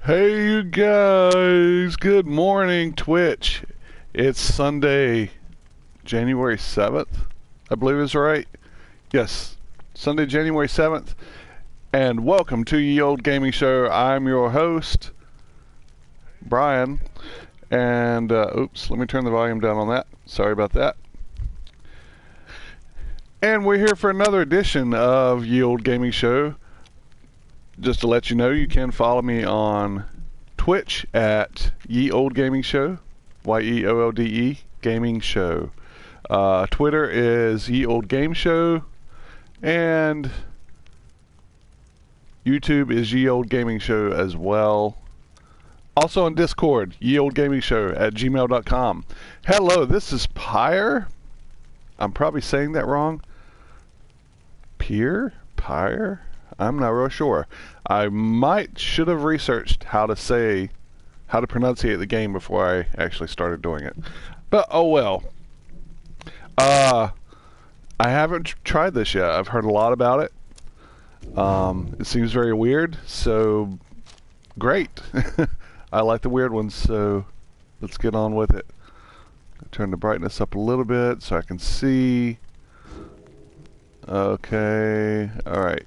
Hey, you guys. Good morning, Twitch. It's Sunday, January 7th, I believe is right. Yes, Sunday, January 7th. And welcome to Ye Old Gaming Show. I'm your host, Brian. And, oops, let me turn the volume down on that. Sorry about that. And we're here for another edition of Ye Old Gaming Show. Just to let you know, you can follow me on Twitch at Ye Old Gaming Show, YEOLDE Gaming Show. Twitter is Ye Old Game Show, and YouTube is Ye Old Gaming Show as well. Also on Discord, Ye Old Gaming Show at gmail.com. Hello, this is Pyre. I'm probably saying that wrong. Pyre? I'm not real sure. I should have researched how to pronunciate the game before I actually started doing it. But oh well. I haven't tried this yet. I've heard a lot about it. It seems very weird, so great. I like the weird ones, so let's get on with it. Turn the brightness up a little bit so I can see. Okay, alright.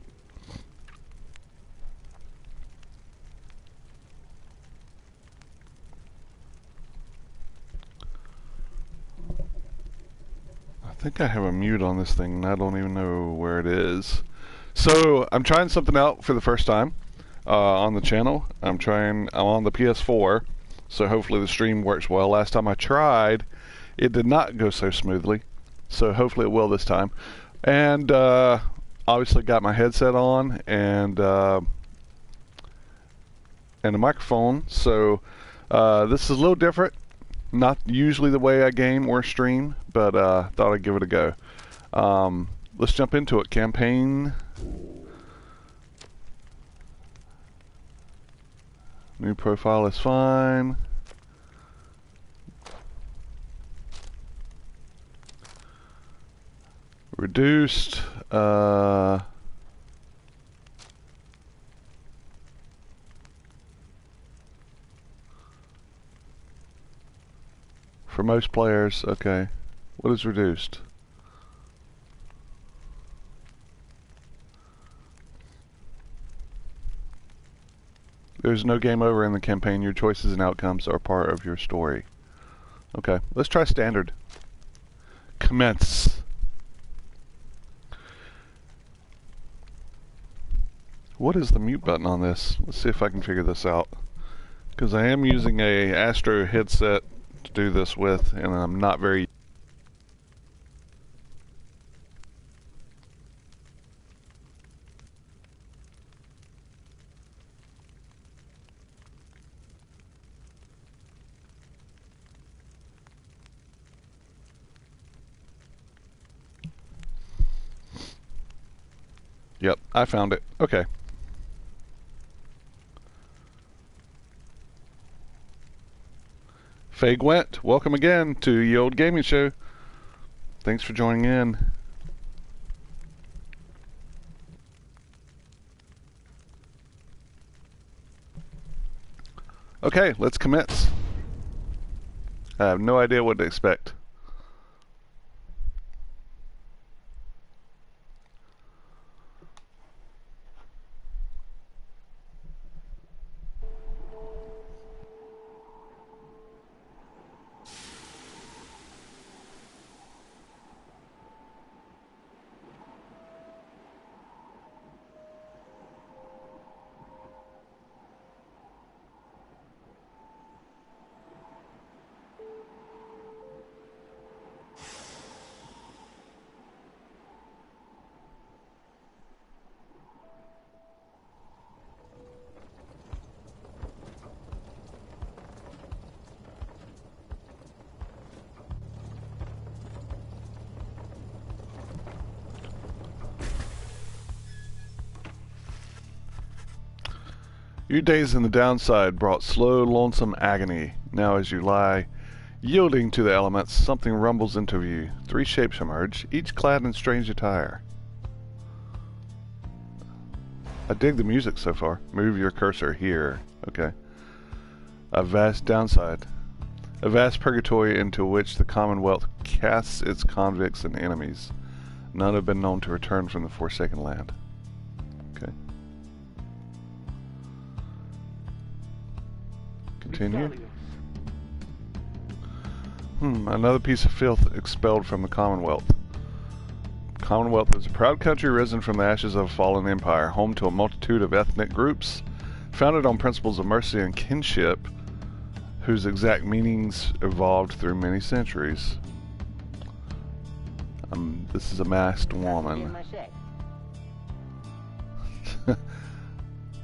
I think I have a mute on this thing and I don't even know where it is. So I'm trying something out for the first time on the channel. I'm on the PS4, so hopefully the stream works well. Last time I tried, it did not go so smoothly, so hopefully it will this time. And obviously got my headset on and a microphone, so this is a little different. Not usually the way I game or stream, but thought I'd give it a go. Let's jump into it. Campaign. New profile is fine. Reduced. For most players, okay. What is reduced? There's no game over in the campaign. Your choices and outcomes are part of your story. Okay, let's try standard. Commence. What is the mute button on this? Let's see if I can figure this out. Because I am using a Astro headset to do this with, and I'm not very... Yep, I found it. Okay. Faye Gwent, welcome again to Ye Old Gaming Show. Thanks for joining in. Okay, let's commence. I have no idea what to expect. Your days in the downside brought slow, lonesome agony. Now as you lie, yielding to the elements, something rumbles into view. 3 shapes emerge, each clad in strange attire. I dig the music so far. Move your cursor here. Okay. A vast downside. A vast purgatory into which the Commonwealth casts its convicts and enemies. None have been known to return from the Forsaken Land. Okay. Continue. Another piece of filth expelled from the Commonwealth. Commonwealth is a proud country risen from the ashes of a fallen empire, home to a multitude of ethnic groups, founded on principles of mercy and kinship, whose exact meanings evolved through many centuries. This is a masked woman.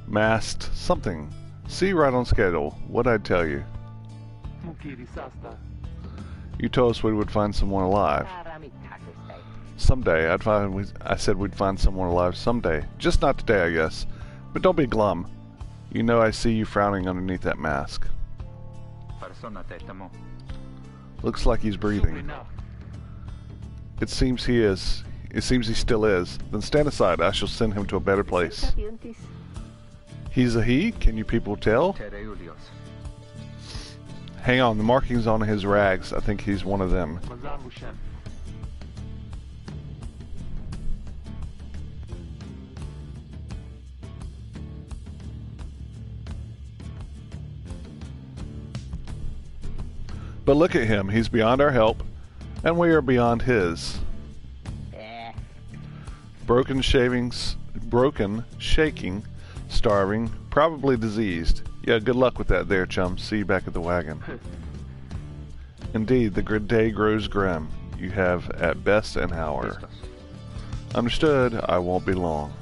Masked something. See, right on schedule. What'd I tell you? You told us we would find someone alive. Someday. I said we'd find someone alive someday. Just not today, I guess. But don't be glum. You know I see you frowning underneath that mask. Looks like he's breathing. It seems he is. It seems he still is. Then stand aside. I shall send him to a better place. He's a he? Can you people tell? Hang on, the markings on his rags. I think he's one of them. But look at him. He's beyond our help, and we are beyond his. Broken, shaking, starving, probably diseased. Yeah, good luck with that there, chum. See you back at the wagon. Indeed, the day grows grim. You have at best an hour. Understood. I won't be long.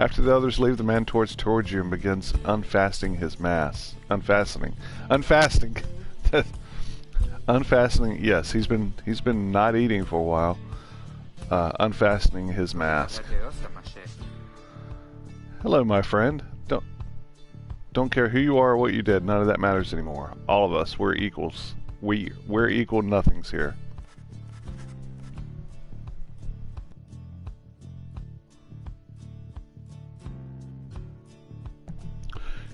After the others leave, the man towards you and begins unfastening his mask. Unfastening. Unfastening. Yes, he's been not eating for a while. Unfastening his mask. Hello, my friend. Don't care who you are or what you did. None of that matters anymore. All of us, we're equals. We're equal nothings here.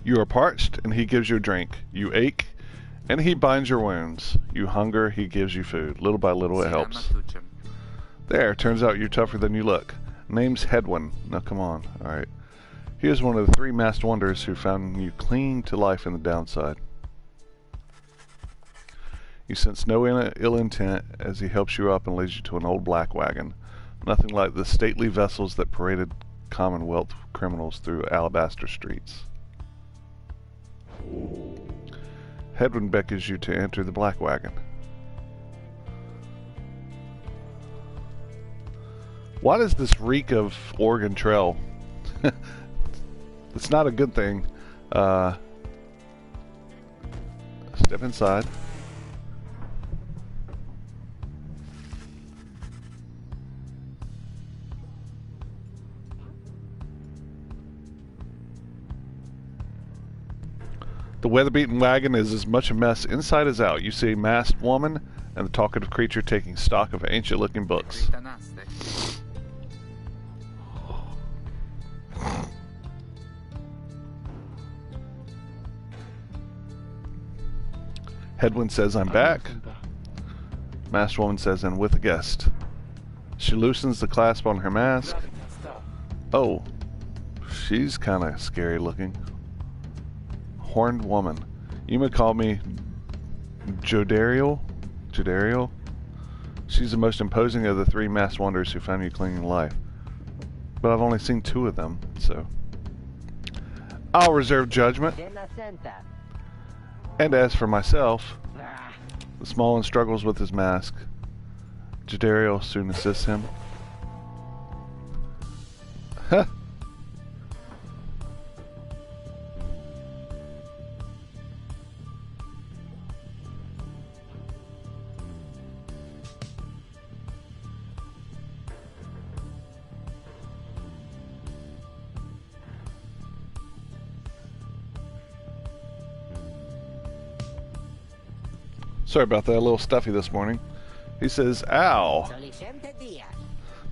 You are parched, and he gives you a drink. You ache, and he binds your wounds. You hunger, he gives you food. Little by little, it helps. There, turns out you're tougher than you look. Name's Hedwin. Now, come on. All right. He is one of the 3 masked wonders who found you clinging to life in the downside. You sense no ill intent as he helps you up and leads you to an old black wagon. Nothing like the stately vessels that paraded Commonwealth criminals through alabaster streets. Hedwin beckons you to enter the black wagon. Why does this reek of Oregon Trail? It's not a good thing. Step inside. The weather-beaten wagon is as much a mess inside as out. You see a masked woman and the talkative creature taking stock of ancient-looking books. Hedwin says, I'm back. Masked woman says, and with a guest. She loosens the clasp on her mask. Oh, she's kind of scary looking. Horned woman. You may call me Jodariel. She's the most imposing of the 3 masked wonders who found you clinging to life. But I've only seen 2 of them, so I'll reserve judgment. And as for myself, the small one struggles with his mask. Jodariel soon assists him. Huh. Sorry about that, a little stuffy this morning. He says, ow.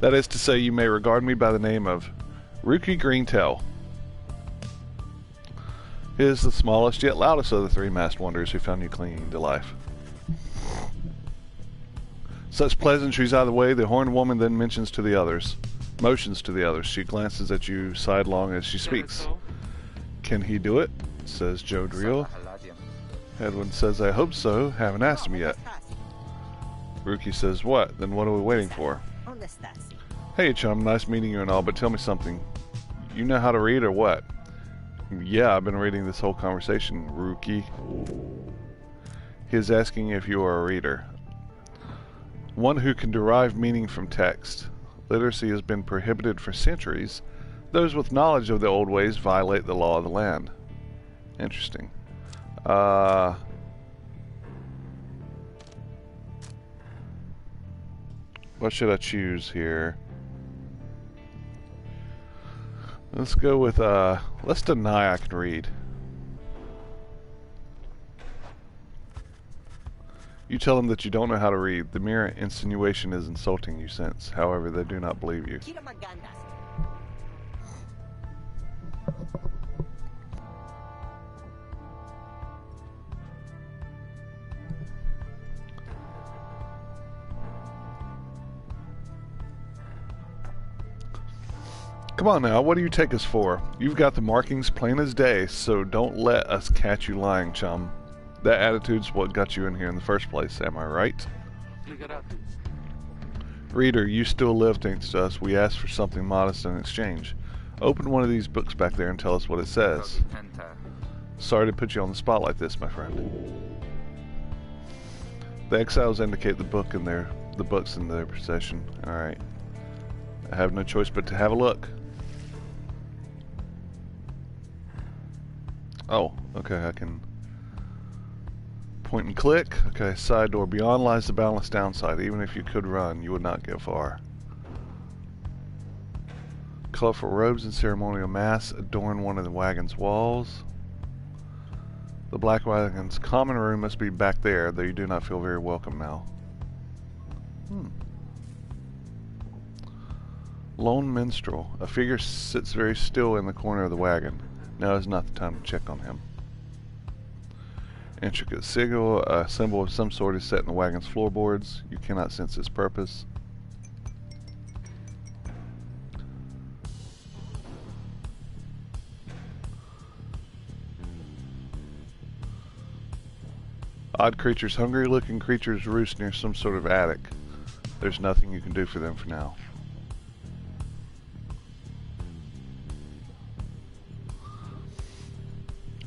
That is to say, you may regard me by the name of Rookie Greentail. He is the smallest yet loudest of the three masked wonders who found you clinging to life. Such pleasantries out of the way, the horned woman then motions to the others. She glances at you sidelong as she speaks. Can he do it? Says Joe Driel. Edwin says, I hope so. Haven't asked him yet. Ruki says, what? Then what are we waiting for? Hey, chum, nice meeting you and all, but tell me something. You know how to read or what? Yeah, I've been reading this whole conversation, Ruki. He is asking if you are a reader. One who can derive meaning from text. Literacy has been prohibited for centuries. Those with knowledge of the old ways violate the law of the land. Interesting. What should I choose here? Let's go with, let's deny I can read. You tell them that you don't know how to read. The mere insinuation is insulting, you sense. However, they do not believe you. Come on now, what do you take us for? You've got the markings plain as day, so don't let us catch you lying, chum. That attitude's what got you in here in the first place, am I right? Reader, you still live thanks to us. We asked for something modest in exchange. Open one of these books back there and tell us what it says. Sorry to put you on the spot like this, my friend. The exiles indicate the books in their possession. Alright. I have no choice but to have a look. Oh, okay, I can point and click. Okay, side door. Beyond lies the boundless downside. Even if you could run, you would not get far. Colorful robes and ceremonial masks adorn one of the wagon's walls. The black wagon's common room must be back there, though you do not feel very welcome now. Lone minstrel. A figure sits very still in the corner of the wagon. Now is not the time to check on him. Intricate sigil, a symbol of some sort, is set in the wagon's floorboards. You cannot sense its purpose. Odd creatures, hungry-looking creatures roost near some sort of attic. There's nothing you can do for them for now.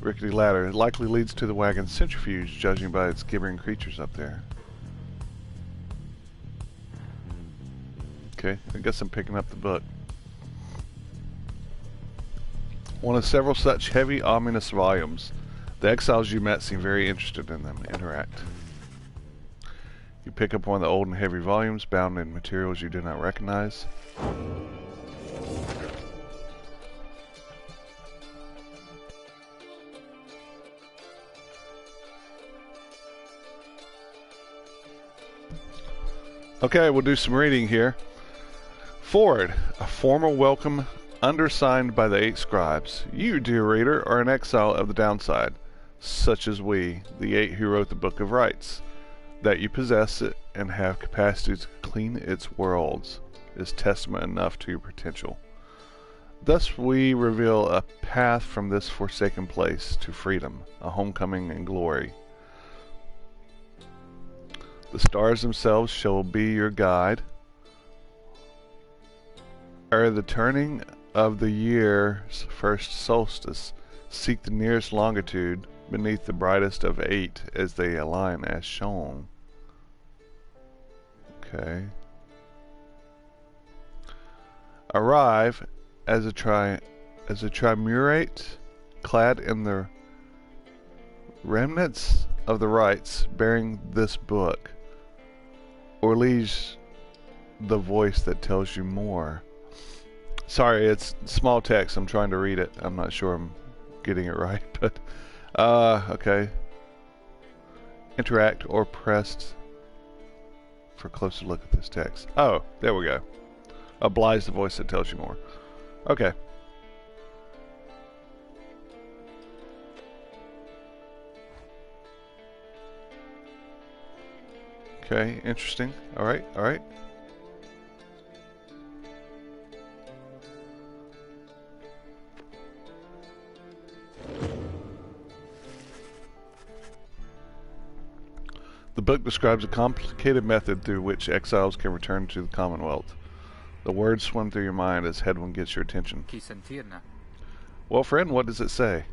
Rickety ladder. It likely leads to the wagon's centrifuge, judging by its gibbering creatures up there. Okay, I guess I'm picking up the book. One of several such heavy, ominous volumes. The exiles you met seem very interested in them. Interact. You pick up one of the old and heavy volumes, bound in materials you do not recognize. Okay, we'll do some reading here. Forward, a formal welcome undersigned by the 8 scribes. You, dear reader, are an exile of the downside, such as we, the 8 who wrote the Book of Rights. That you possess it and have capacity to clean its worlds is testament enough to your potential. Thus we reveal a path from this forsaken place to freedom, a homecoming and glory. The stars themselves shall be your guide. Ere the turning of the year's first solstice, seek the nearest longitude beneath the brightest of 8 as they align as shown. Okay. Arrive as a triumvirate clad in the remnants of the rites bearing this book. Or leaves the voice that tells you more. Sorry, it's small text. I'm trying to read it. I'm not sure I'm getting it right, but okay. Interact or pressed for a closer look at this text. Oh, there we go. Oblige the voice that tells you more. Okay. Okay, interesting. Alright, alright. The book describes a complicated method through which exiles can return to the Commonwealth. The words swim through your mind as Hedwyn gets your attention. Well, friend, what does it say?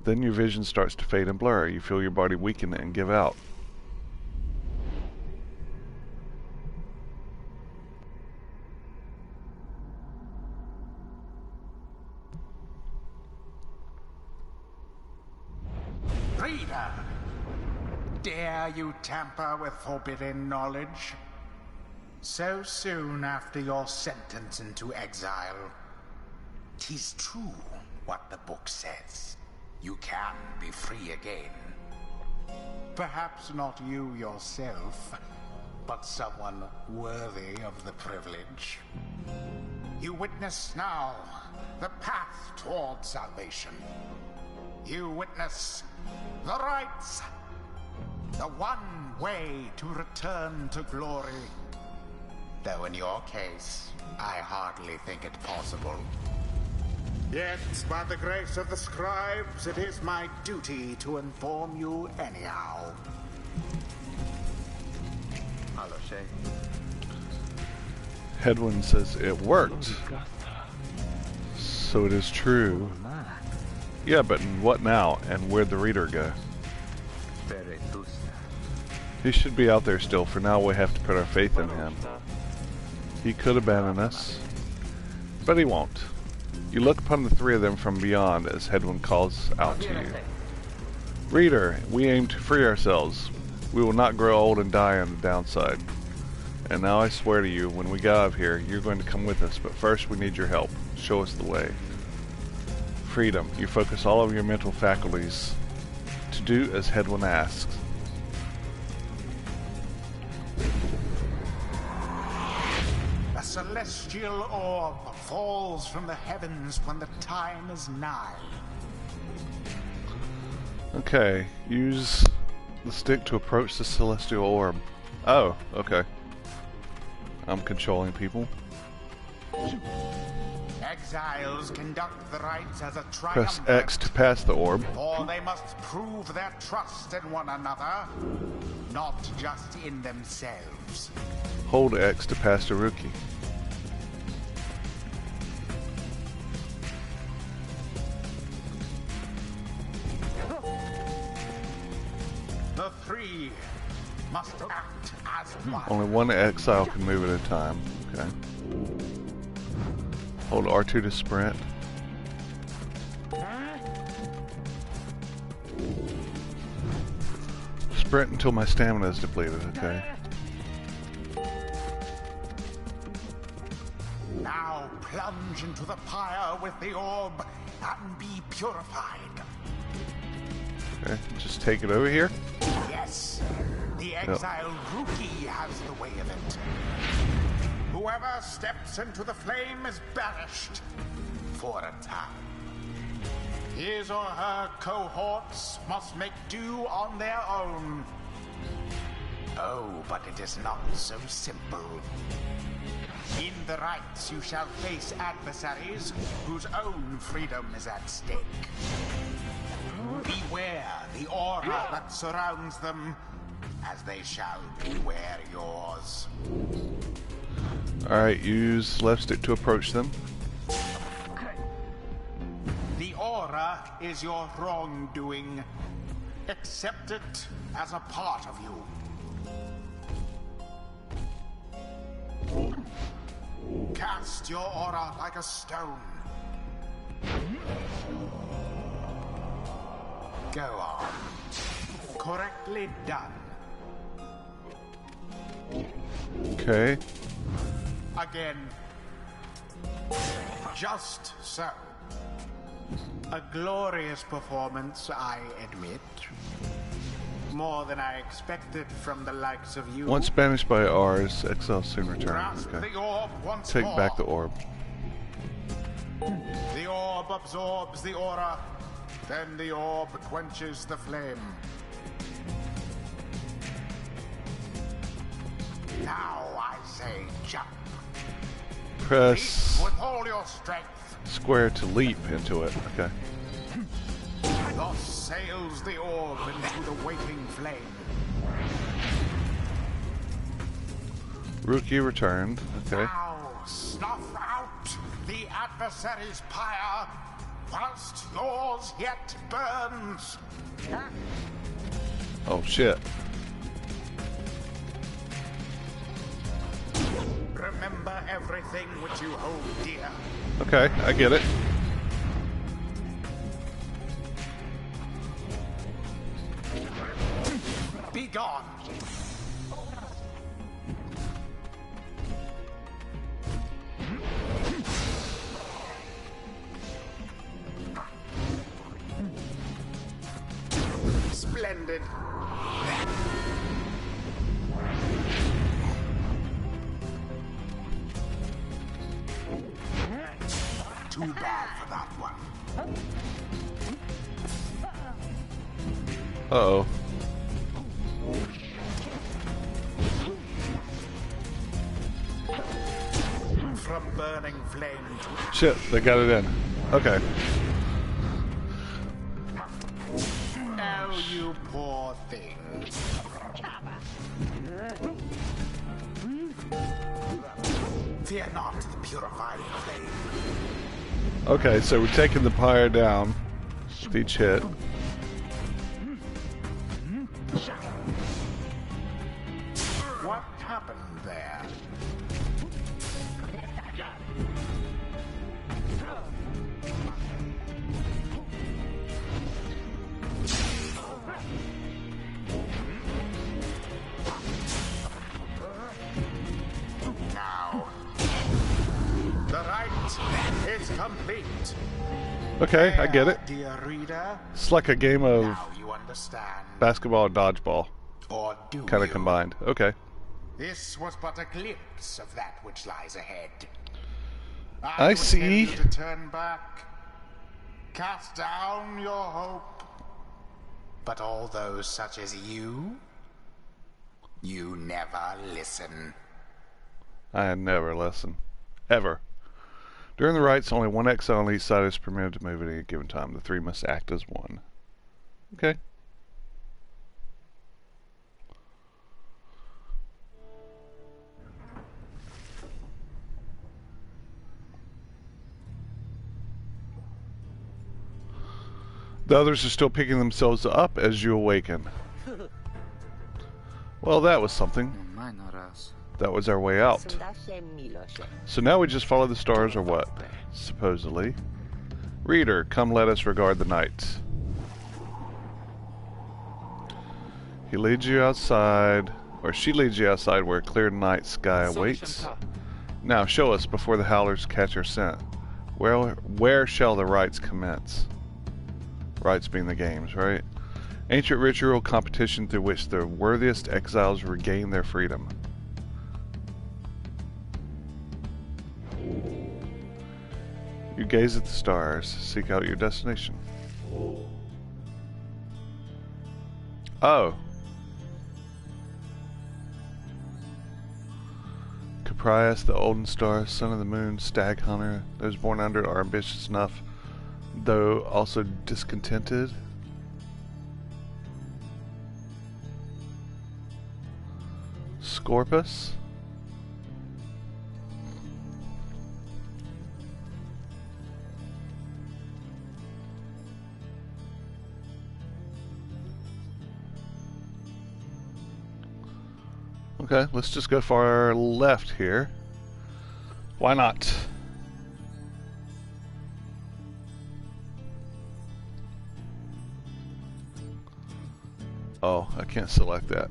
Then your vision starts to fade and blur. You feel your body weaken and give out. Reader! Dare you tamper with forbidden knowledge? So soon after your sentence into exile. 'Tis true what the book says. You can be free again. Perhaps not you yourself, but someone worthy of the privilege. You witness now the path toward salvation. You witness the rights. The one way to return to glory. Though in your case, I hardly think it possible. Yet, by the grace of the scribes, it is my duty to inform you anyhow. Hedwyn says it worked. So it is true. Yeah, but what now? And where'd the reader go? He should be out there still. For now, we have to put our faith in him. He could abandon us, but he won't. You look upon the three of them from beyond as Hedwyn calls out to you. Reader, we aim to free ourselves. We will not grow old and die on the downside. And now I swear to you, when we get out of here, you're going to come with us, but first we need your help. Show us the way. Freedom. You focus all of your mental faculties to do as Hedwyn asks. A celestial orb falls from the heavens when the time is nigh. Okay, use the stick to approach the celestial orb. Oh, okay. I'm controlling people. Exiles conduct the rites as a Press triumvirate. X to pass the orb. For they must prove their trust in one another, not just in themselves. Hold X to pass the rookie. The three must act as one. Only one exile can move at a time. Okay. Hold R2 to sprint. Sprint until my stamina is depleted, okay. Now plunge into the pyre with the orb and be purified. Okay, just take it over here. Yes, the exiled rookie has the way of it. Whoever steps into the flame is banished for a time. His or her cohorts must make do on their own. Oh, but it is not so simple. In the rites you shall face adversaries whose own freedom is at stake. Beware the aura that surrounds them, as they shall beware yours. Alright, use left stick to approach them. The aura is your wrongdoing. Accept it as a part of you. Cast your aura like a stone. Go on. Correctly done. Okay. Again. Just so. A glorious performance, I admit. More than I expected from the likes of you. Once banished by ours, exile soon returns. Grasp Okay. the orb once Take more. back the orb. The orb absorbs the aura. Then the orb quenches the flame. Now I say jump. Press With all your strength. square to leap into it. Okay. Thus sails the orb into the waking flame. Rookie returned. Okay. Now snuff out the adversary's pyre whilst yours yet burns. Oh shit. Remember everything which you hold dear. Okay, I get it. Be gone. Splendid. Too bad for that one. Uh-oh. From burning flame to Shit, they got it in. Okay. oh, you poor thing. Fear not the purifying flame. Okay, so we're taking the pyre down with each hit. What happened there? Now, the rite is complete. Okay, I get it. Dear reader, It's like a game of now you understand. basketball and dodgeball, Or do kind of you? combined. Okay. This was but a glimpse of that which lies ahead. I would see. tell you to turn back, cast down your hope. But all those such as you never listen. I never listen. Ever. During the rites, only one exile on each side is permitted to move at any given time. The three must act as one. Okay. The others are still picking themselves up as you awaken. Well, that was something. That was our way out. So now we just follow the stars or what? Supposedly. Reader, come let us regard the night. He leads you outside, or she leads you outside where a clear night sky awaits. Now show us before the howlers catch our scent. Where shall the rites commence? Rites being the games, right? Ancient ritual competition through which the worthiest exiles regain their freedom. You gaze at the stars, seek out your destination. Oh. Caprias, the olden star, son of the moon, stag hunter, those born under it are ambitious enough, though also discontented. Scorpus. Okay, let's just go far left here. Why not? Oh, I can't select that.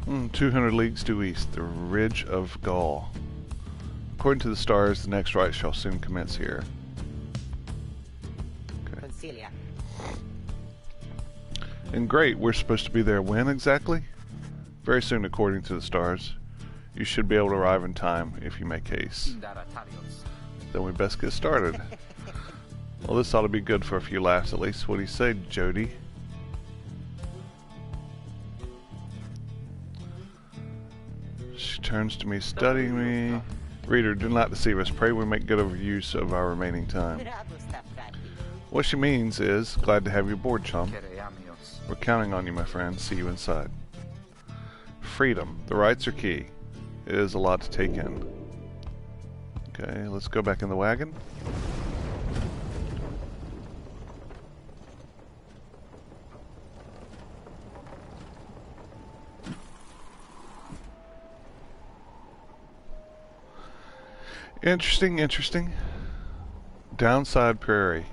Hmm, 200 leagues due east, the ridge of Gaul. According to the stars, the next rite shall soon commence here. Okay. And great, we're supposed to be there when exactly? Very soon, according to the stars. You should be able to arrive in time if you make haste. then we best get started. Well, this ought to be good for a few laughs at least. What do you say, Jody? She turns to me, studying me. Reader, do not deceive us. Pray we make good use of our remaining time. What she means is, glad to have you aboard, chum. We're counting on you, my friend. See you inside. Freedom. The rights are key. It is a lot to take in. Okay, let's go back in the wagon. Interesting, interesting. Downside Prairie.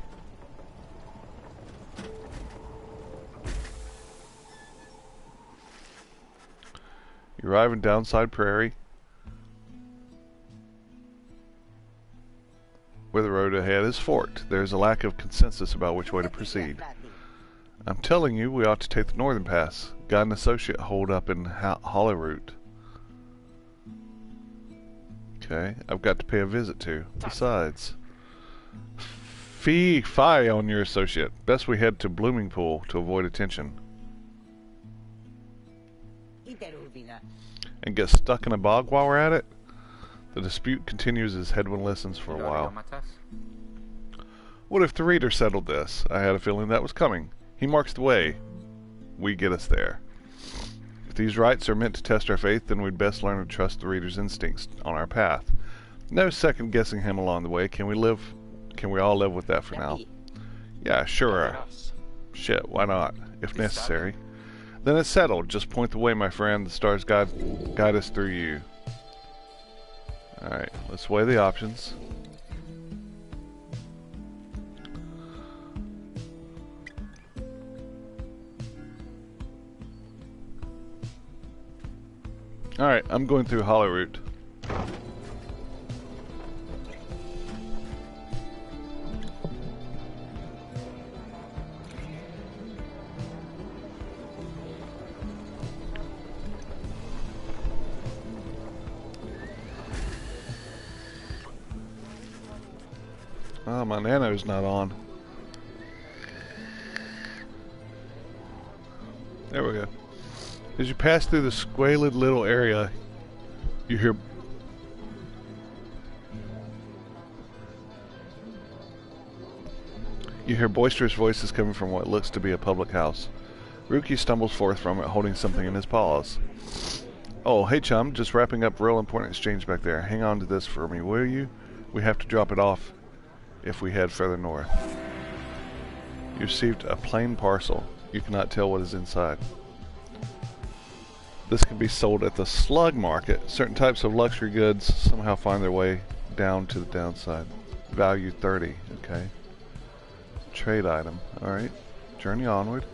You arrive in Downside Prairie, where the road ahead is forked. There is a lack of consensus about which way to proceed. I'm telling you, we ought to take the northern pass. Got an associate holed up in Hollowroot. Okay, I've got to pay a visit to. Besides, fie on your associate. Best we head to Bloomingpool to avoid attention. And get stuck in a bog while we're at it? The dispute continues as Hedwin listens for a while. What if the reader settled this? I had a feeling that was coming. He marks the way. We get us there. If these rites are meant to test our faith, then we'd best learn to trust the reader's instincts on our path. No second guessing him along the way. Can we all live with that for now? Yeah, sure. Shit, why not? If necessary. Then it's settled. Just point the way, my friend. The stars guide us through you. Alright, let's weigh the options. Alright, I'm going through Hollowroot. Oh, my nano's not on. There we go. As you pass through the squalid little area, you hear boisterous voices coming from what looks to be a public house. Ruki stumbles forth from it, holding something in his paws. Oh, hey chum, just wrapping up real important exchange back there. Hang on to this for me, will you? We have to drop it off if we head further north. You received a plain parcel. You cannot tell what is inside. This can be sold at the slug market. Certain types of luxury goods somehow find their way down to the downside. Value 30, okay. Trade item, alright. Journey onward.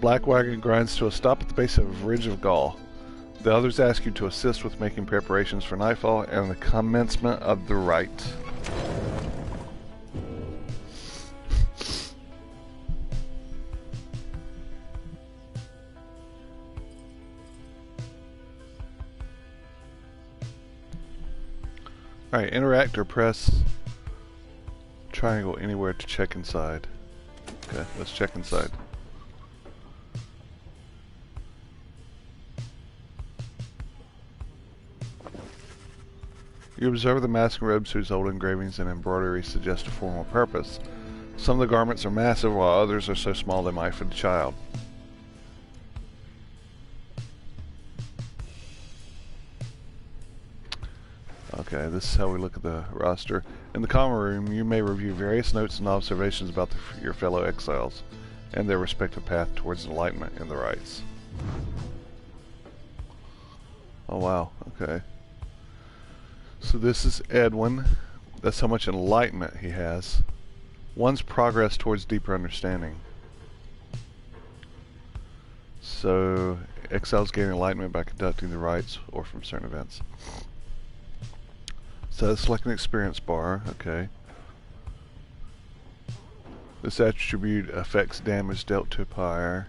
Black wagon grinds to a stop at the base of a ridge of Gaul. The others ask you to assist with making preparations for nightfall and the commencement of the rite. Alright, interact or press triangle anywhere to check inside. Okay, let's check inside. You observe the mask and robes whose old engravings and embroidery suggest a formal purpose. Some of the garments are massive, while others are so small they might fit a child. Okay, this is how we look at the roster. In the common room, you may review various notes and observations about your fellow exiles and their respective path towards enlightenment in the rites. Oh wow, okay. So this is Edwin. That's how much enlightenment he has. One's progress towards deeper understanding. So exiles gain enlightenment by conducting the rites or from certain events. So that's like an experience bar, okay. This attribute affects damage dealt to Pyre.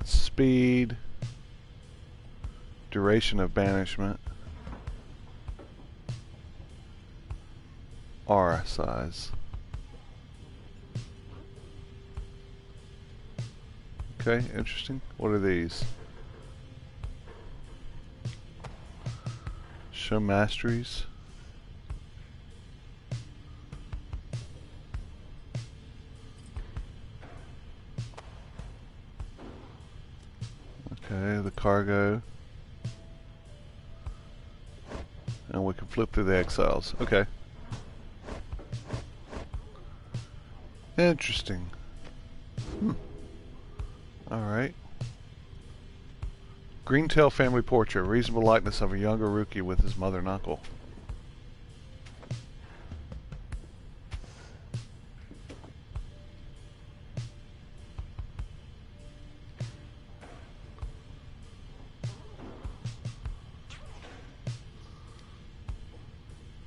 Speed. Duration of banishment. R size. Okay, interesting. What are these? Show masteries. Okay, the cargo. And we can flip through the exiles. Okay. Interesting. Alright. Greentail family portrait. Reasonable likeness of a younger rookie with his mother and uncle.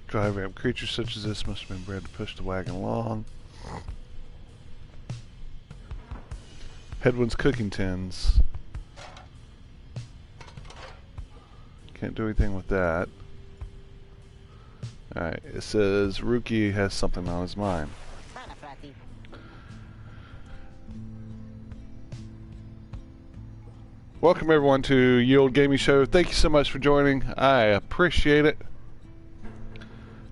Drive ramp. Creatures such as this must have been bred to push the wagon along. Headwinds cooking tins. Can't do anything with that. Alright, it says Rookie has something on his mind. Welcome everyone to Ye Olde Gaming Show. Thank you so much for joining. I appreciate it.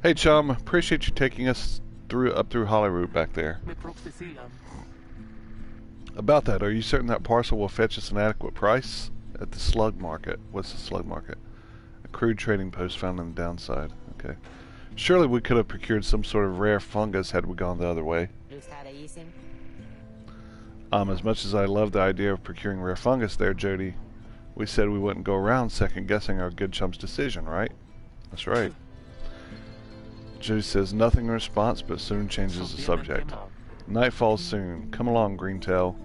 Hey chum, appreciate you taking us up through Holyrood back there. About that, are you certain that parcel will fetch us an adequate price? At the slug market. What's the slug market? A crude trading post found on the downside. Okay. Surely we could have procured some sort of rare fungus had we gone the other way. As much as I love the idea of procuring rare fungus there, Jody, we said we wouldn't go around second guessing our good chum's decision, right? That's right. Jody says nothing in response, but soon changes the subject. Night falls soon. Come along, Greentail.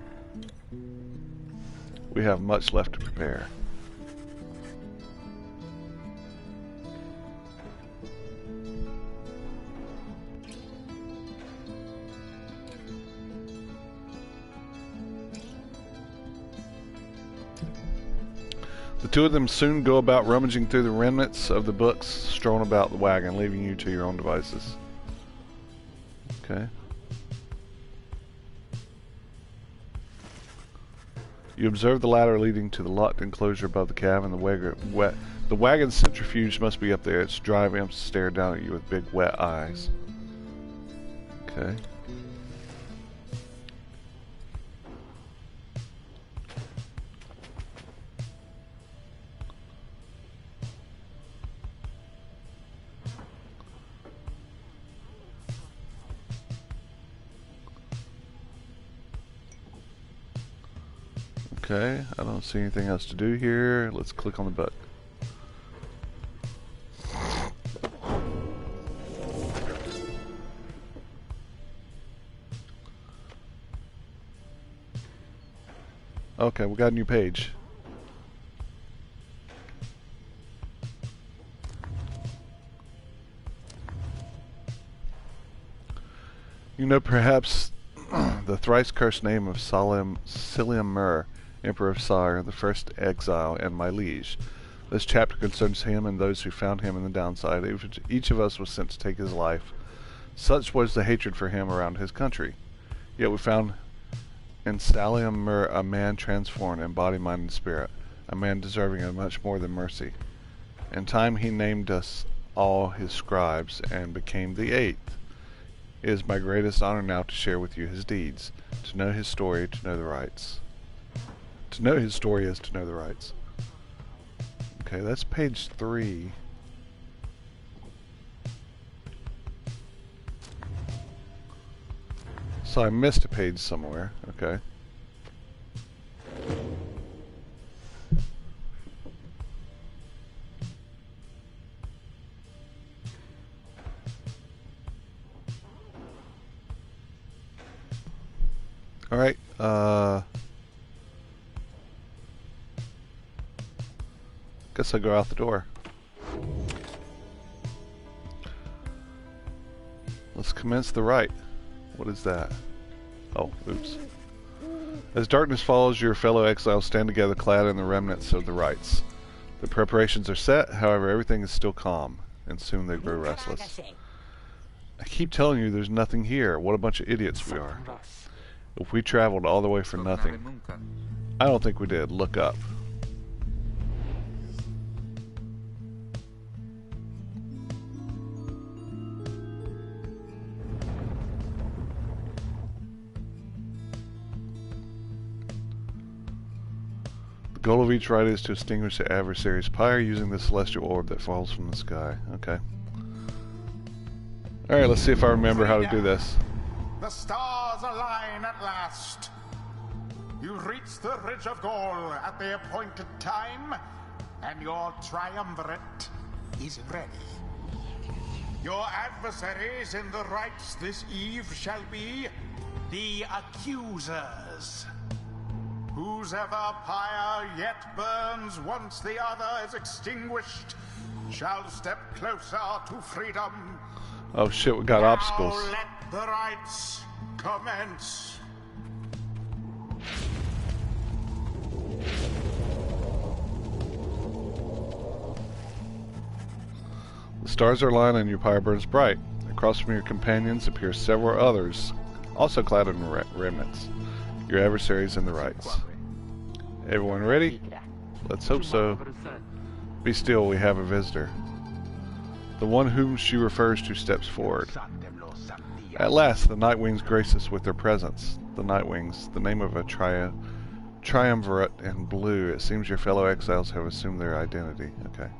We have much left to prepare. The two of them soon go about rummaging through the remnants of the books strewn about the wagon, leaving you to your own devices. Okay. You observe the ladder leading to the locked enclosure above the cab, and the wagon centrifuge must be up there. Its drive imps stare down at you with big wet eyes. Okay. Okay, I don't see anything else to do here. Let's click on the book. Okay, we got a new page. You know perhaps the thrice cursed name of Cilium Mur, Emperor of Sire, the first exile, and my liege. This chapter concerns him and those who found him in the downside. Each of us was sent to take his life. Such was the hatred for him around his country. Yet we found in Cilium Mur a man transformed in body, mind, and spirit, a man deserving of much more than mercy. In time he named us all his scribes and became the eighth. It is my greatest honor now to share with you his deeds, to know his story, to know the rights. To know his story is to know the rights. Okay, that's page 3. So I missed a page somewhere. Okay. Alright, guess I'll go out the door. Let's commence the rite. What is that? Oh, oops. As darkness falls, your fellow exiles stand together clad in the remnants of the rites. The preparations are set, however everything is still calm, and soon they grow restless. I keep telling you there's nothing here. What a bunch of idiots we are. If we traveled all the way for nothing. I don't think we did. Look up. The goal of each rite is to extinguish the adversary's pyre using the celestial orb that falls from the sky. Okay. Alright, let's see if I remember how to do this. The stars align at last. You reach the Ridge of Goal at the appointed time, and your triumvirate is ready. Your adversaries in the rites this eve shall be the Accusers. Whose ever pyre yet burns once the other is extinguished shall step closer to freedom. Oh shit, we got obstacles. Now let the rites commence. The stars are aligned and your pyre burns bright. Across from your companions appear several others, also clad in remnants. Your adversaries in the rites. Everyone ready? Let's hope so. Be still, we have a visitor. The one whom she refers to steps forward. At last, the Nightwings grace us with their presence. The Nightwings, the name of a triumvirate in blue. It seems your fellow exiles have assumed their identity. Okay.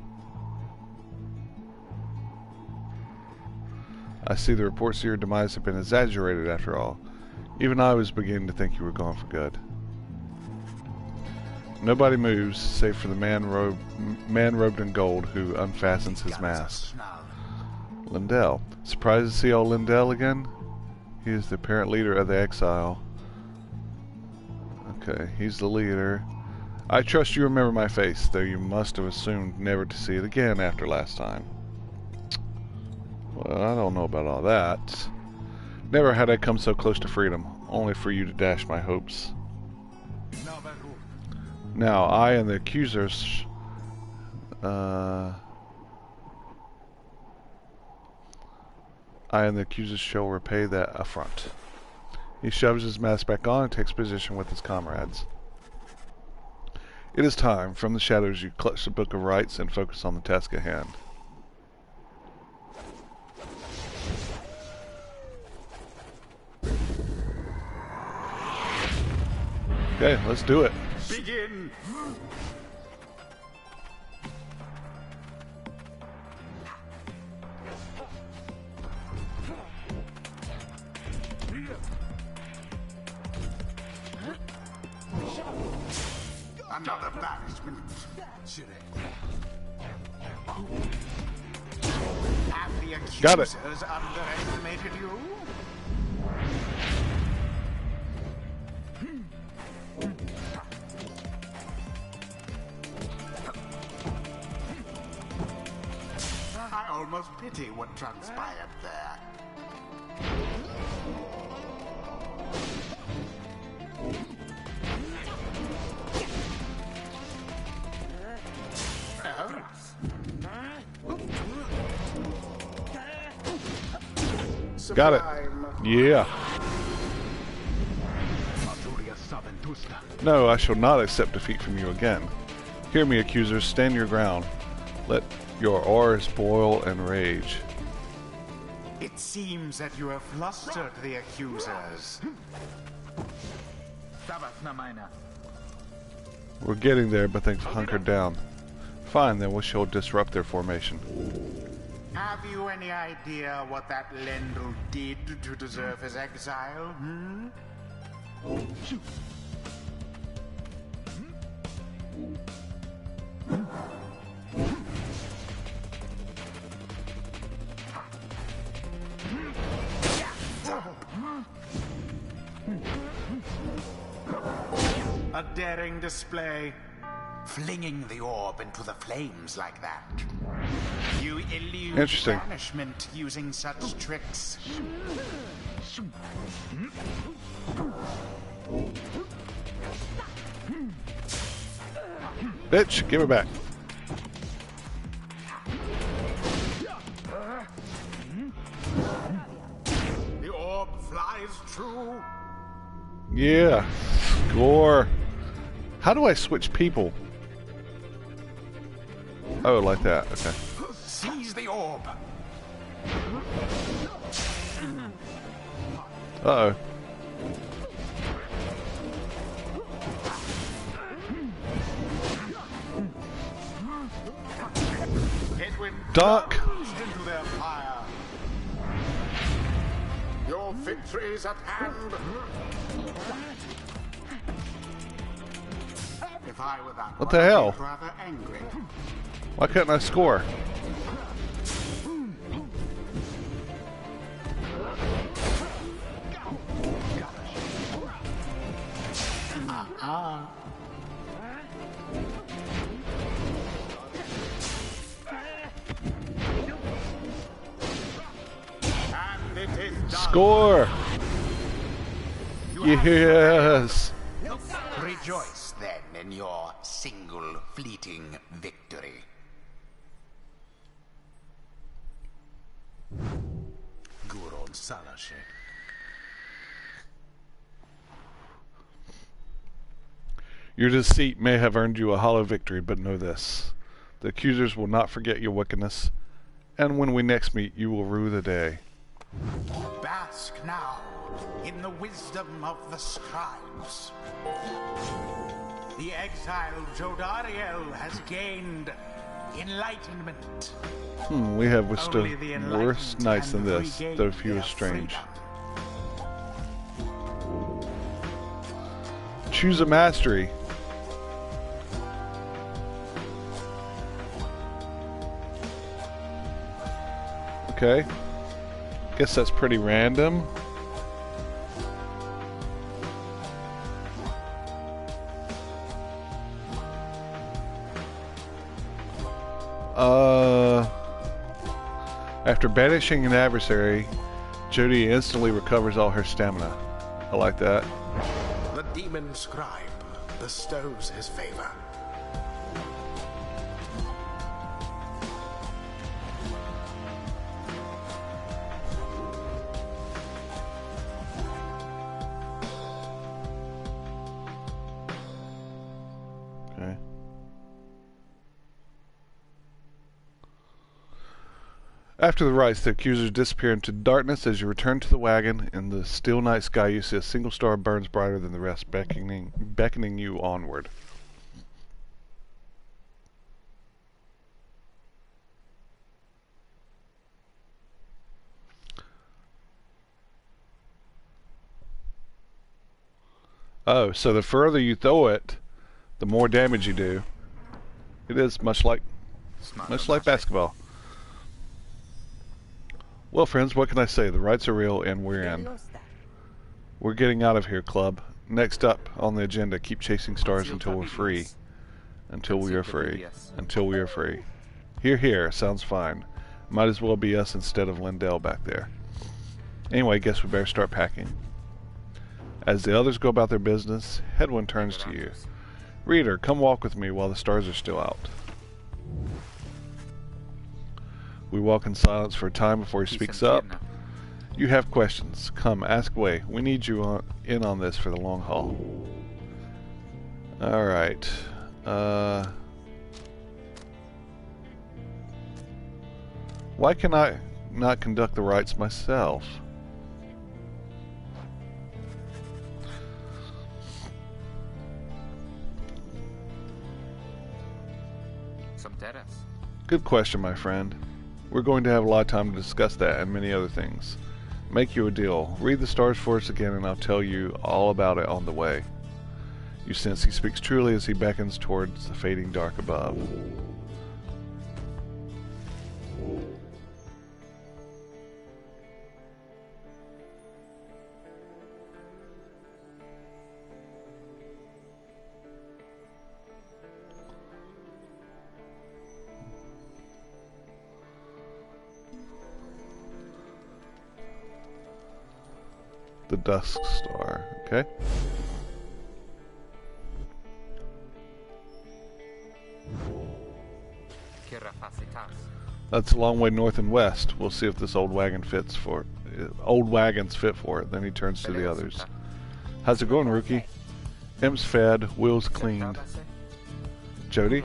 I see the reports of your demise have been exaggerated after all. Even I was beginning to think you were gone for good. Nobody moves, save for the man robed in gold who unfastens his mask. Lindell. Surprised to see old Lindell again? He is the apparent leader of the exile. Okay, he's the leader. I trust you remember my face, though you must have assumed never to see it again after last time. Well, I don't know about all that. Never had I come so close to freedom, only for you to dash my hopes. Now, I and the accusers... shall repay that affront. He shoves his mask back on and takes position with his comrades. It is time. From the shadows you clutch the Book of Rites and focus on the task at hand. Okay, let's do it. Begin. Another banishment. Have the accusers Got it. underestimated you? I almost pity what transpired there. Got it. Yeah. No, I shall not accept defeat from you again. Hear me, accusers, stand your ground. Let your oars boil and rage. It seems that you have flustered the accusers. We're getting there, but they've hunkered down. Fine, then we shall disrupt their formation. Have you any idea what that Lendl did to deserve his exile, hmm? A daring display, flinging the orb into the flames like that. You elude Interesting. banishment using such tricks. Bitch, give it back. The orb flies true. Yeah. Score. How do I switch people? Oh, like that. Okay. Seize the orb. Uh-oh. Headwind Duck. plunged into their fire. Your victory is at hand. If I were that What one, the hell? I'd be rather angry. Why couldn't I score? And it is done. Score! You have Yes! Rejoice then in your single fleeting victory. Guron Salashe. Your deceit may have earned you a hollow victory, but know this. The accusers will not forget your wickedness, and when we next meet, you will rue the day. Bask now in the wisdom of the scribes. The exiled Jodariel has gained enlightenment. We have Only withstood the worse enlightened nights than can this, regain though few their is strange. freedom. Choose a mastery. Okay. Guess that's pretty random. After banishing an adversary, Jody instantly recovers all her stamina. I like that. The demon scribe bestows his favor. Okay. After the rites, the accusers disappear into darkness. As you return to the wagon, in the still night sky, you see a single star burns brighter than the rest, beckoning you onward. Oh, so the further you throw it, the more damage you do. It is much like basketball. Well, friends, what can I say? The rights are real, and we're in. We're getting out of here, club. Next up on the agenda, keep chasing stars until we're free. Until we are free. Until we are free. Here, here. Sounds fine. Might as well be us instead of Lindell back there. Anyway, guess we better start packing. As the others go about their business, Headwind turns to you. Reader, come walk with me while the stars are still out. We walk in silence for a time before he speaks up. You have questions. Come, ask away. We need you in on this for the long haul. Alright. Why can I not conduct the rites myself? Good question, my friend. We're going to have a lot of time to discuss that and many other things. Make you a deal. Read the stars for us again and I'll tell you all about it on the way. You sense he speaks truly as he beckons towards the fading dark above. The Dusk Star. Okay. That's a long way north and west. We'll see if this old wagon fits for it. Old wagons fit for it. Then he turns to the others. How's it going, rookie? Imp's fed, wheels cleaned. Jody?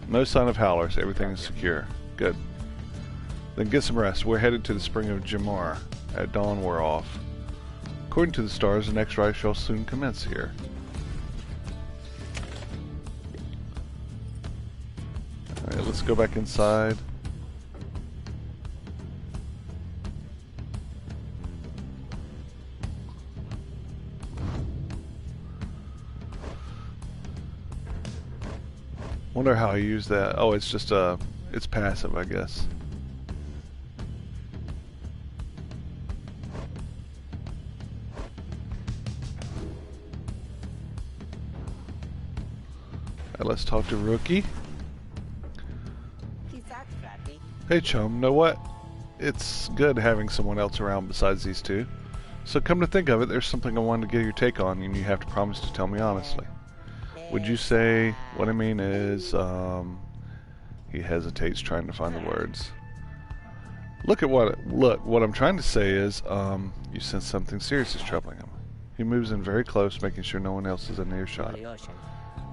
No sign of howlers. Everything is secure. Good. Then get some rest. We're headed to the spring of Jamar. At dawn, we're off. According to the stars, the next ride shall soon commence here. Alright, let's go back inside. Wonder how I use that. Oh, it's just it's passive, I guess. Alright, let's talk to Rookie. Hey chum, know what? It's good having someone else around besides these two. So come to think of it, there's something I wanted to get your take on, and you have to promise to tell me honestly. Would you say, what I mean is, he hesitates trying to find the words. Look, what I'm trying to say is, you sense something serious is troubling him. He moves in very close, making sure no one else is in earshot.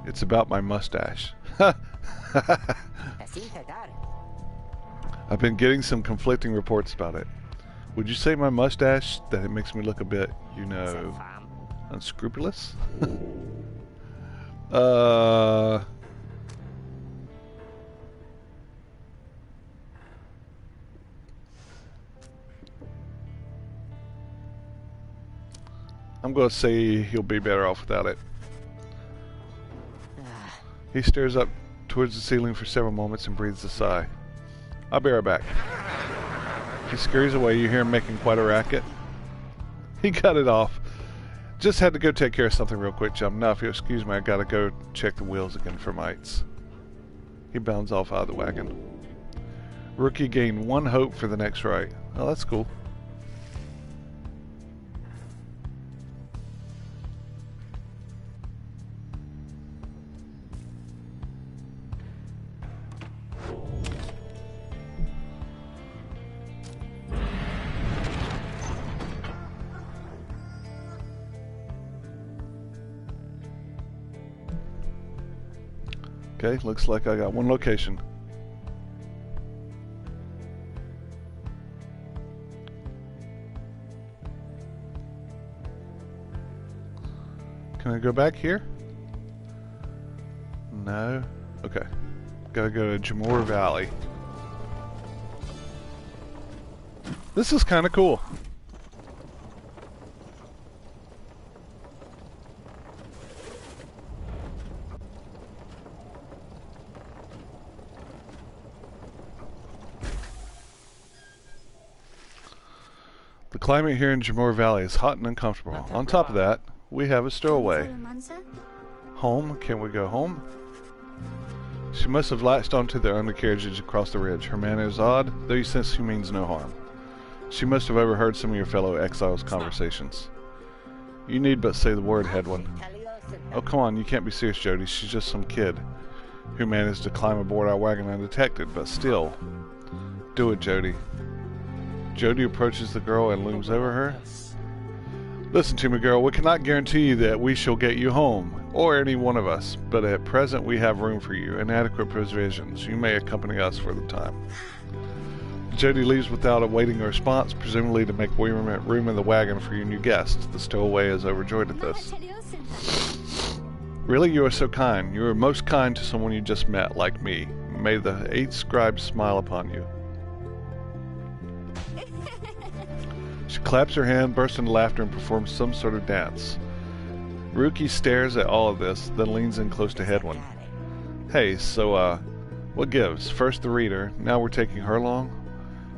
It's about my mustache. I've been getting some conflicting reports about it. Would you say my mustache, that it makes me look a bit, you know, unscrupulous? I'm going to say he'll be better off without it. He stares up towards the ceiling for several moments and breathes a sigh. I'll be right back. He scurries away. You hear him making quite a racket. He cut it off. Just had to go take care of something real quick, chum. Now, if you'll excuse me, I gotta go check the wheels again for mites. He bounds off out of the wagon. Rookie gained 1 hope for the next ride. Oh, that's cool. Okay, looks like I got 1 location. Can I go back here? No. Okay. Gotta go to Jamor Valley. This is kind of cool. The climate here in Jamor Valley is hot and uncomfortable. On top of that, we have a stowaway. Home? Can we go home? She must have latched onto the undercarriages across the ridge. Her manner is odd, though you sense she means no harm. She must have overheard some of your fellow exiles' conversations. You need but say the word, Hedwin. Oh, come on, you can't be serious, Jody. She's just some kid who managed to climb aboard our wagon undetected, but still. Do it, Jody. Jody approaches the girl and looms over her. Listen to me, girl. We cannot guarantee that we shall get you home, or any one of us, but at present we have room for you and adequate provisions. You may accompany us for the time. Jody leaves without awaiting a response, presumably to make room in the wagon for your new guest. The stowaway is overjoyed at this. Really, you are so kind. You are most kind to someone you just met, like me. May the 8 scribes smile upon you. She claps her hand, bursts into laughter, and performs some sort of dance. Rookie stares at all of this, then leans in close to Hedwin. Hey, so, what gives? First the reader, now we're taking her along?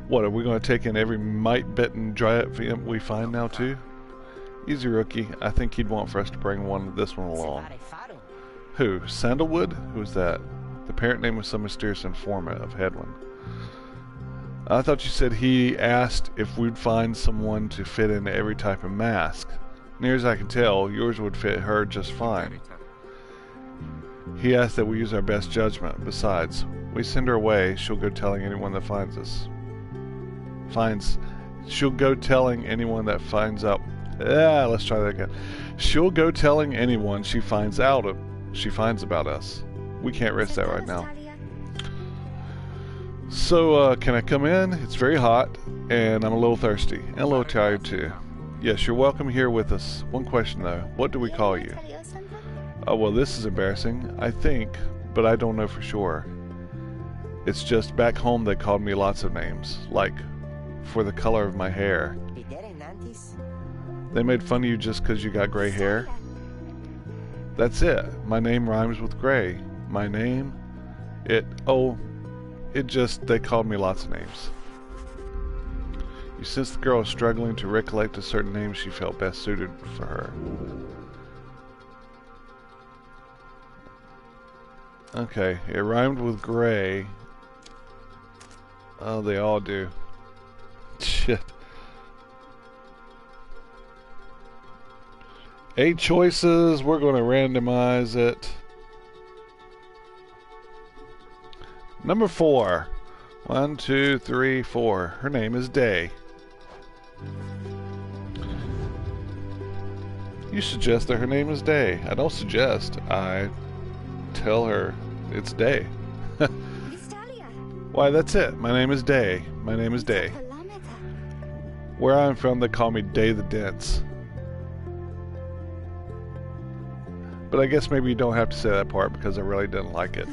What, are we going to take in every mite-bitten dryad imp we find now, too? Easy, Rookie. I think he'd want for us to bring this one along. Who? Sandalwood? Who's that? The parent name was some mysterious informant of Hedwin. I thought you said he asked if we'd find someone to fit into every type of mask. Near as I can tell, yours would fit her just fine. He asked that we use our best judgment. Besides, we send her away, she'll go telling anyone that finds us. She'll go telling anyone that finds out. Let's try that again. She'll go telling anyone she finds about us. We can't risk that right now. So, can I come in? It's very hot, and I'm a little thirsty, and a little tired too. Yes, you're welcome here with us. One question though, what do we call you? Oh, well, this is embarrassing, I think, but I don't know for sure. It's just back home they called me lots of names, like for the color of my hair. They made fun of you just because you got gray hair? That's it. My name rhymes with gray. My name? They called me lots of names. You sensed the girl was struggling to recollect a certain name she felt best suited for her. Okay, it rhymed with gray. Oh, they all do. Shit. 8 choices. We're going to randomize it. Number 4. 1, 2, 3, 4. Her name is Day. You suggest that her name is Day. I don't suggest. I tell her it's Day. Why, that's it. My name is Day. My name is Day. Where I'm from, they call me Day the Dense. But I guess maybe you don't have to say that part because I really didn't like it.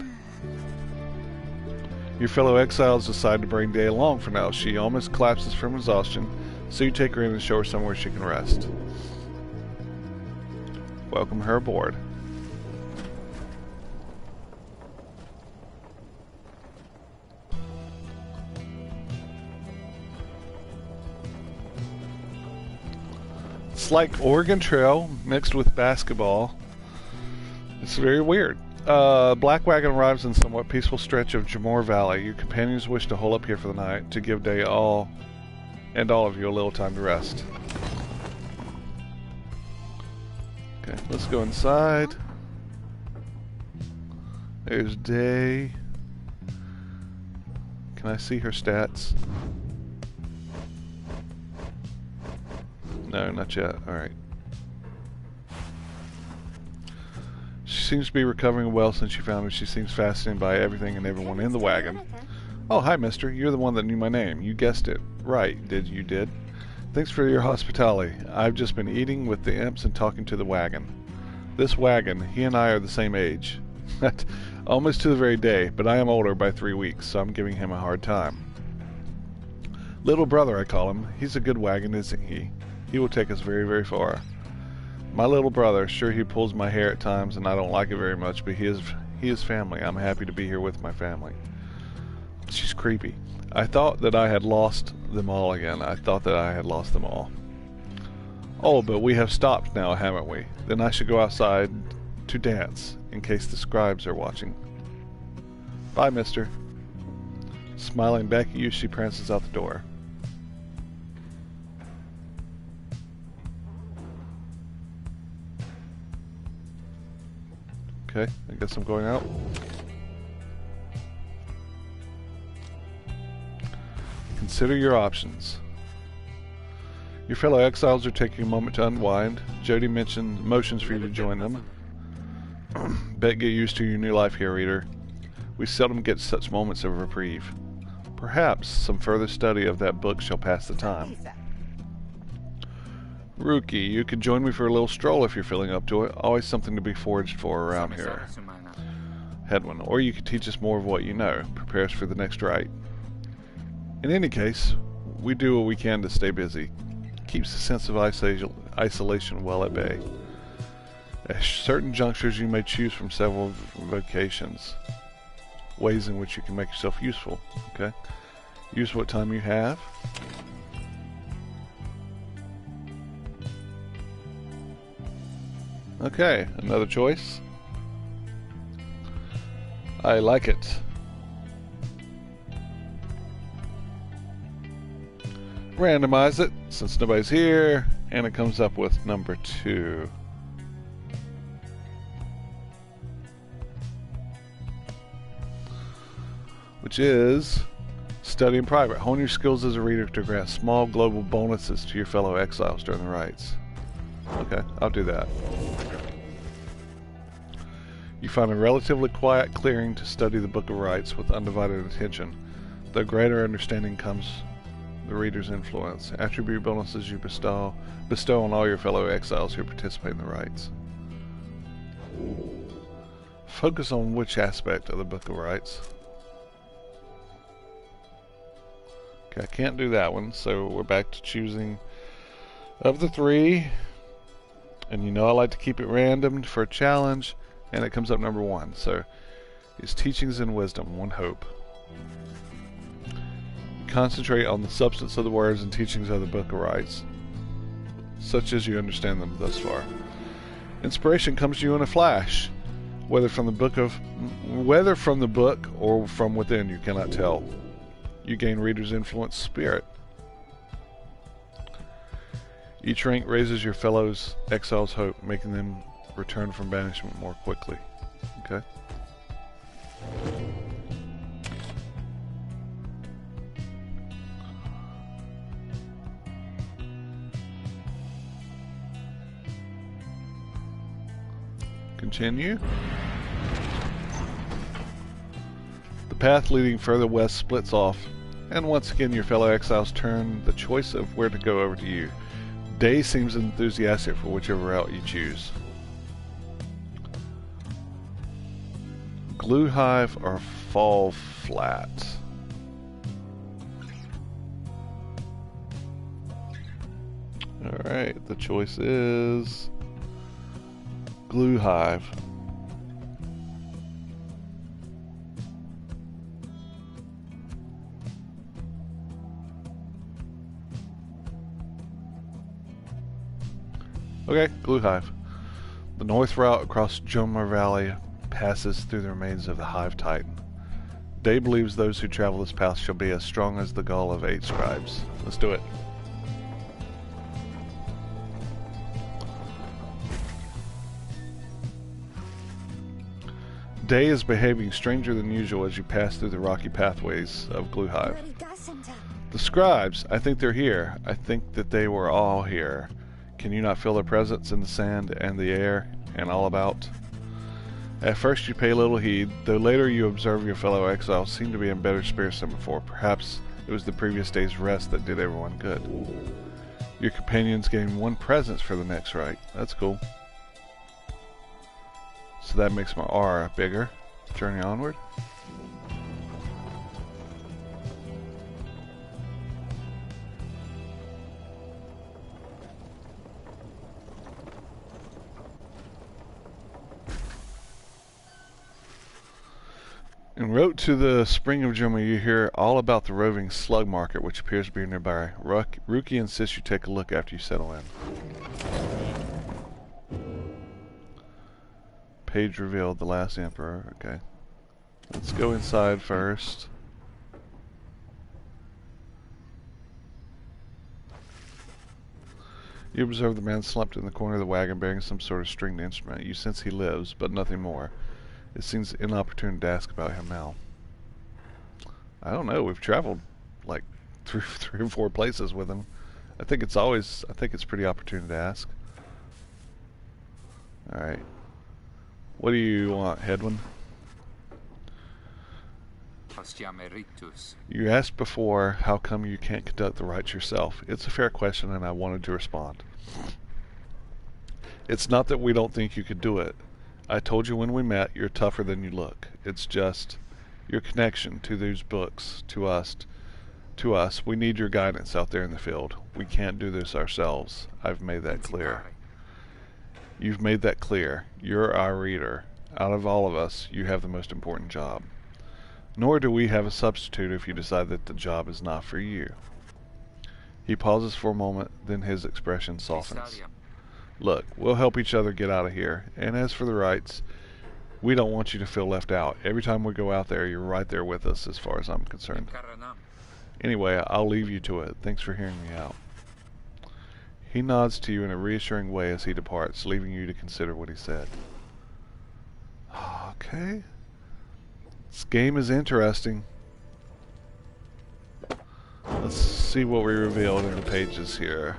Your fellow exiles decide to bring Day along for now. She almost collapses from exhaustion, so you take her in and show her somewhere she can rest. Welcome her aboard. It's like Oregon Trail mixed with basketball. It's very weird. Black Wagon arrives in a somewhat peaceful stretch of Jamor Valley. Your companions wish to hole up here for the night to give Day all of you a little time to rest. Okay, let's go inside. There's Day. Can I see her stats? No, not yet. Alright. She seems to be recovering well since you found her. She seems fascinated by everything and everyone in the wagon. Oh, hi, mister. You're the one that knew my name. You guessed it. Right, you did. Thanks for your hospitality. I've just been eating with the imps and talking to the wagon. This wagon, he and I are the same age. Almost to the very day, but I am older by 3 weeks, so I'm giving him a hard time. Little brother, I call him. He's a good wagon, isn't he? He will take us very, very far. My little brother, sure he pulls my hair at times and I don't like it very much, but he is family. I'm happy to be here with my family. She's creepy. I thought that I had lost them all again. I thought that I had lost them all. Oh, but we have stopped now, haven't we? Then I should go outside to dance, in case the scribes are watching. Bye, mister. Smiling back at you, she prances out the door. Okay, I guess I'm going out. Consider your options. Your fellow exiles are taking a moment to unwind. Jody mentioned motions for you to join them. Bet get used to your new life here, reader. We seldom get such moments of reprieve. Perhaps some further study of that book shall pass the time. Rookie, you could join me for a little stroll if you're feeling up to it. Always something to be foraged for around here. Headman, or you could teach us more of what you know. Prepare us for the next rite. In any case, we do what we can to stay busy. Keeps the sense of isolation well at bay. At certain junctures you may choose from several vocations. Ways in which you can make yourself useful. Okay? Use what time you have. Okay, another choice. I like it. randomize it since nobody's here, and it comes up with number 2. Which is study in private. Hone your skills as a reader to grant small global bonuses to your fellow exiles during the rites. Okay, I'll do that. You find a relatively quiet clearing to study the Book of Rites with undivided attention. Though greater understanding comes the reader's influence. Attribute bonuses you bestow on all your fellow exiles who participate in the rites. Focus on which aspect of the Book of Rites? Okay, I can't do that one, so we're back to choosing of the 3. And you know I like to keep it random for a challenge, and it comes up number 1. So it's teachings and wisdom, one hope. Concentrate on the substance of the words and teachings of the Book of Rites, such as you understand them thus far. Inspiration comes to you in a flash, whether from the book or from within, you cannot tell. You gain reader's influence spirit. Each rank raises your fellows' exiles' hope, making them return from banishment more quickly. Okay. Continue. The path leading further west splits off, and once again your fellow exiles turn the choice of where to go over to you. Day seems enthusiastic for whichever route you choose. Glue Hive or Fall Flat? Alright, the choice is Glue Hive. Okay, Glue Hive. The north route across Jomar Valley passes through the remains of the Hive Titan. Day believes those who travel this path shall be as strong as the gall of 8 scribes. Let's do it. Day is behaving stranger than usual as you pass through the rocky pathways of Glue Hive. The scribes, I think they're here. I think that they were all here. Can you not feel their presence in the sand and the air and all about? At first you pay little heed, though later you observe your fellow exiles seem to be in better spirits than before. Perhaps it was the previous day's rest that did everyone good. Your companions gain 1 presence for the next rite. That's cool. So that makes my R bigger. Journey onward. En route to the spring of Joma, you hear all about the roving slug market, which appears to be nearby. Ruki insists you take a look after you settle in. Page revealed the last emperor. Okay. Let's go inside first. You observe the man slumped in the corner of the wagon bearing some sort of stringed instrument. You sense he lives, but nothing more. It seems inopportune to ask about him now. I don't know. We've traveled like three or four places with him. I think it's pretty opportune to ask. All right. What do you want, Hedwin? You asked before, how come you can't conduct the rites yourself? It's a fair question, and I wanted to respond. It's not that we don't think you could do it. I told you when we met, you're tougher than you look. It's just your connection to these books, to us. We need your guidance out there in the field. We can't do this ourselves. I've made that clear. You've made that clear. You're our reader. Out of all of us, you have the most important job. Nor do we have a substitute if you decide that the job is not for you. He pauses for a moment, then his expression softens. Look, we'll help each other get out of here. And as for the rites, we don't want you to feel left out. Every time we go out there, you're right there with us as far as I'm concerned. Anyway, I'll leave you to it. Thanks for hearing me out. He nods to you in a reassuring way as he departs, leaving you to consider what he said. Okay. This game is interesting. Let's see what we revealed in the pages here.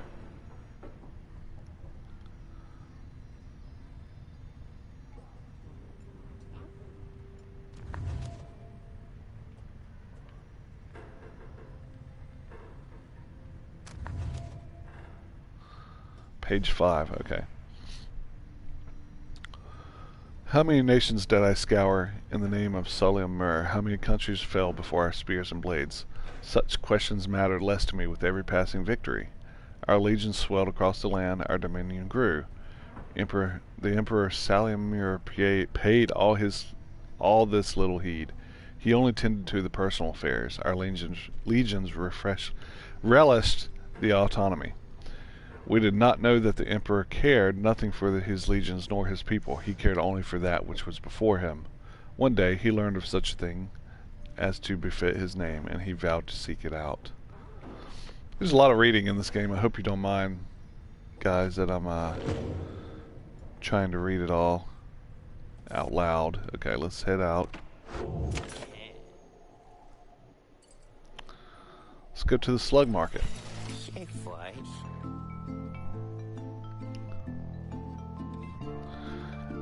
Page 5, okay. How many nations did I scour in the name of Solium Mur? How many countries fell before our spears and blades? Such questions mattered less to me with every passing victory. Our legions swelled across the land, our dominion grew. The Emperor Solium Mur paid all this little heed. He only tended to the personal affairs. Our legions relished the autonomy. We did not know that the Emperor cared nothing for his legions nor his people. He cared only for that which was before him. One day he learned of such a thing as to befit his name, and he vowed to seek it out. There's a lot of reading in this game. I hope you don't mind, guys, that I'm trying to read it all out loud. Okay, let's head out. Let's go to the slug market.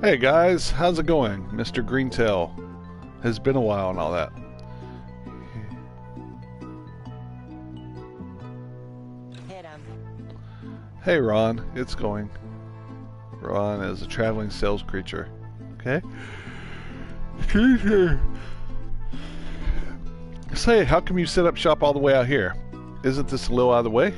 Hey guys, how's it going? Mr. Greentail. Has been a while and all that. Hey Ron, it's going. Ron is a traveling sales creature. Okay? Say, how come you set up shop all the way out here? Isn't this a little out of the way?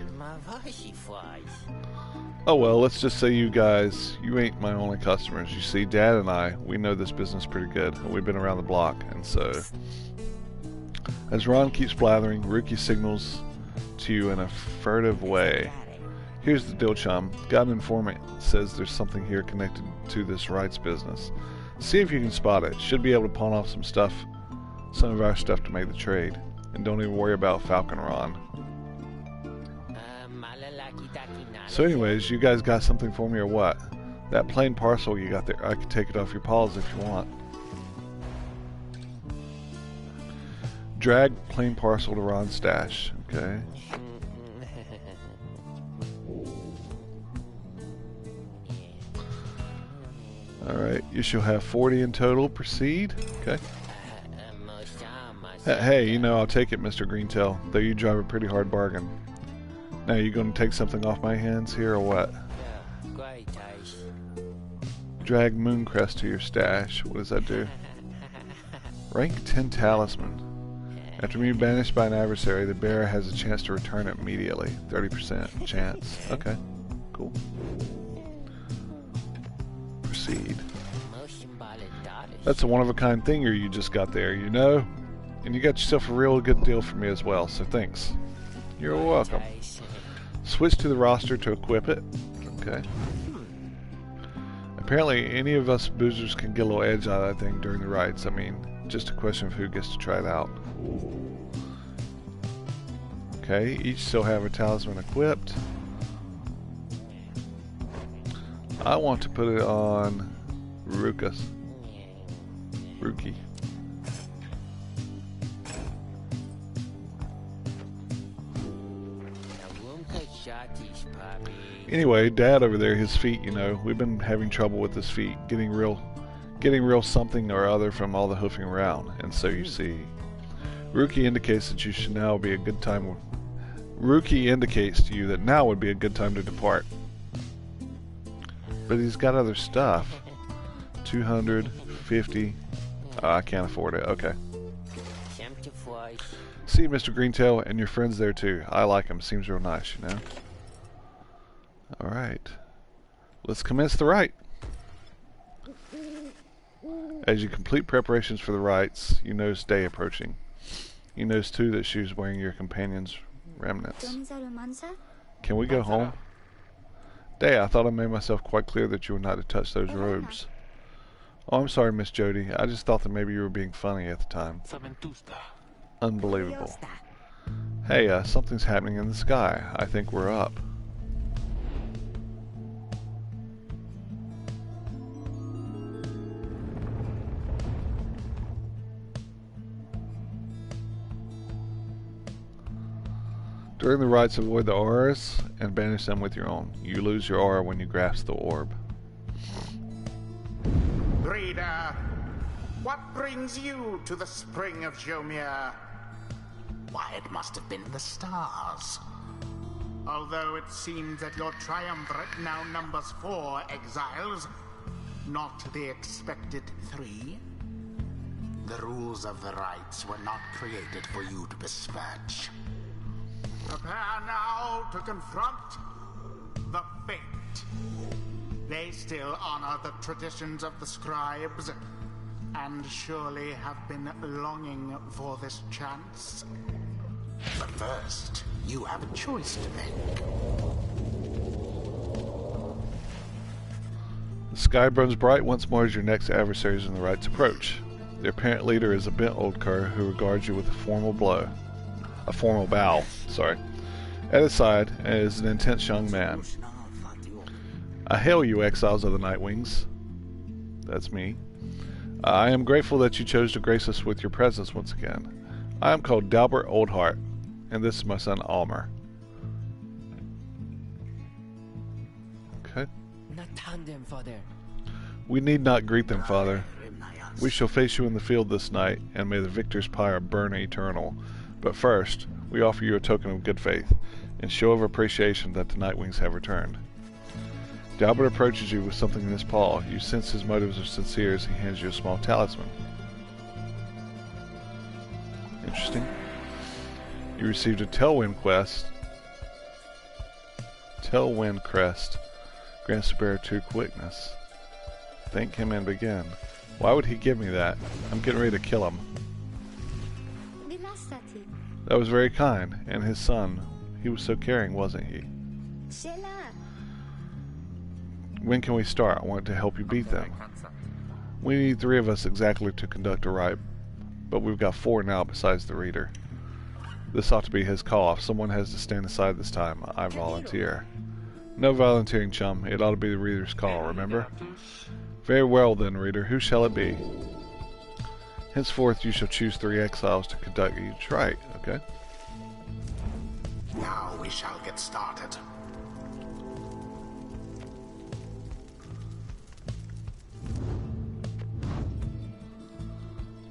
Oh well, let's just say you guys, you ain't my only customers. You see, Dad and I, we know this business pretty good. We've been around the block, and so... As Ron keeps blathering, Ruki signals to you in a furtive way. Here's the deal, chum. Got an informant says there's something here connected to this rights business. See if you can spot it. Should be able to pawn off some of our stuff to make the trade. And don't even worry about Falcon Ron. So anyways, you guys got something for me or what? That plain parcel you got there, I could take it off your paws if you want. Drag plain parcel to Ron's stash. Okay. Alright, you shall have 40 in total. Proceed. Okay. Hey, you know, I'll take it, Mr. Greentail, though you drive a pretty hard bargain. Now, you going to take something off my hands here, or what? Drag Mooncrest to your stash. What does that do? Rank 10 Talisman. After being banished by an adversary, the bearer has a chance to return it immediately. 30% chance. Okay, cool. Proceed. That's a one-of-a-kind thinger you just got there, you know? And you got yourself a real good deal for me as well, so thanks. You're welcome. Switch to the roster to equip it. Okay. Apparently, any of us boozers can get a little edge out of that thing during the rides. I mean, just a question of who gets to try it out. Okay, each still have a talisman equipped. I want to put it on Ruki. Anyway, Dad over there, his feet, you know, we've been having trouble with his feet, getting real something or other from all the hoofing around, and so you see, Ruki indicates that you should now be a good time. Ruki indicates to you that now would be a good time to depart. But he's got other stuff. 250. I can't afford it. Okay. See, Mr. Greentail, and your friends there too. I like him. Seems real nice, you know. Alright. Let's commence the rite. As you complete preparations for the rites, you notice day approaching. You notice too that she is wearing your companion's remnants. Can we go home? Day, I thought I made myself quite clear that you were not to touch those robes. Oh, I'm sorry, Miss Jody. I just thought that maybe you were being funny at the time. Unbelievable. Hey, something's happening in the sky. I think we're up. During the rites, avoid the auras and banish them with your own. You lose your aura when you grasp the orb. Reader, what brings you to the spring of Jomir? Why, it must have been the stars. Although it seems that your triumvirate now numbers 4 exiles, not the expected 3. The rules of the rites were not created for you to besmirch. Prepare now to confront the fate. They still honor the traditions of the scribes, and surely have been longing for this chance. But first, you have a choice to make. The sky burns bright once more as your next adversaries in the rites approach. Their apparent leader is a bent old cur who regards you with a formal bow, at his side is an intense young man. I hail you, exiles of the Nightwings. That's me. I am grateful that you chose to grace us with your presence once again. I am called Dalbert Oldheart, and this is my son Almer. Okay. We need not greet them, Father. We shall face you in the field this night, and may the victor's pyre burn eternal. But first, we offer you a token of good faith, and show of appreciation that the Nightwings have returned. Dalbert approaches you with something in his paw. You sense his motives are sincere as he hands you a small talisman. Interesting. You received a Tailwind crest. Grants the bearer 2 quickness. Thank him and begin. Why would he give me that? I'm getting ready to kill him. That was very kind. And his son, he was so caring, wasn't he? When can we start? I want to help you beat them. We need 3 of us exactly to conduct a rite, but we've got 4 now besides the reader. This ought to be his call. If someone has to stand aside this time, I volunteer. No volunteering, chum. It ought to be the reader's call, remember? Very well then, reader. Who shall it be? Henceforth you shall choose 3 exiles to conduct each rite, okay? Now we shall get started.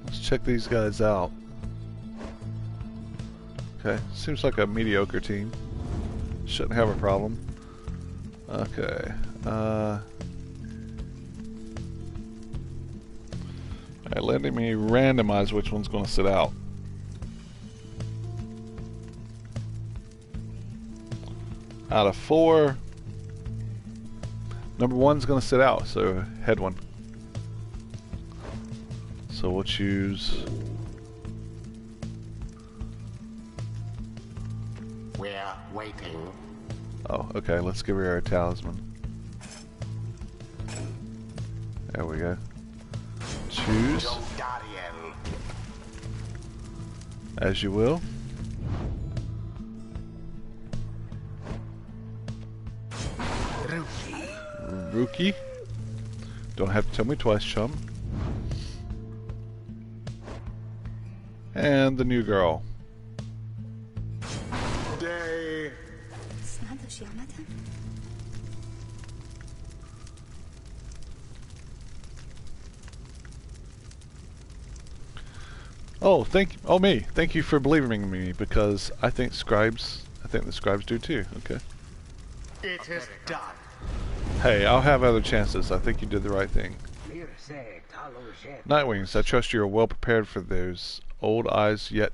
Let's check these guys out. Okay, seems like a mediocre team. Shouldn't have a problem. Okay, alright, letting me randomize which one's going to sit out. Out of 4, number 1's going to sit out, so head one. So we'll choose. We're waiting. Oh, okay, let's give her our talisman. There we go. Choose. As you will. Rookie. Don't have to tell me twice, chum. And the new girl. Day. Oh, me. Thank you for believing in me, because I think the scribes do too. Okay. It is done. Hey, I'll have other chances. I think you did the right thing. Nightwings, I trust you are well prepared for those old eyes yet...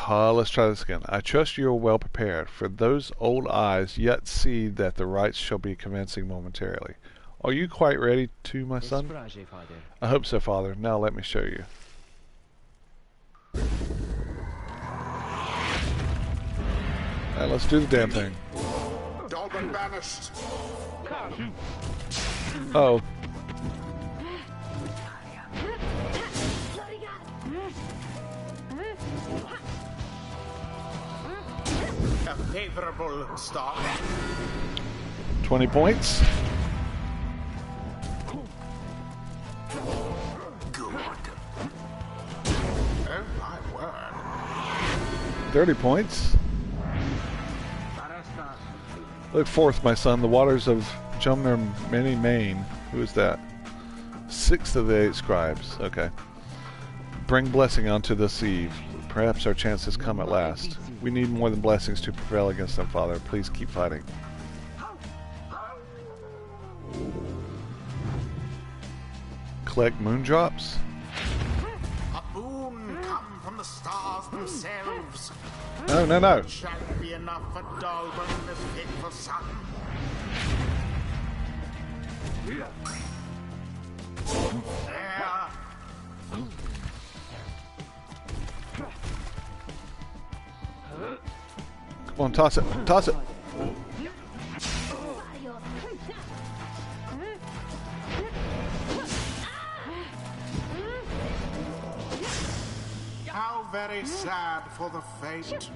let's try this again. I trust you are well prepared, for those old eyes yet see that the rites shall be commencing momentarily. Are you quite ready to, my son? I hope so, Father. Now let me show you. Alright, let's do the damn thing. Dolben banished. Oh. favorable start. 20 points. Good. Oh my word. 30 points. Look forth, my son, the waters of Jumner Many Main. Who is that? 6th of the 8 scribes. Okay. Bring blessing onto this eve. Perhaps our chance has come at last. We need more than blessings to prevail against them, Father. Please keep fighting. Collect moondrops? A boon come from the stars themselves. No, no, no. Shall it be enough for Dalburn, this faithful son? There. Come on, toss it. Toss it. How very sad for the fate.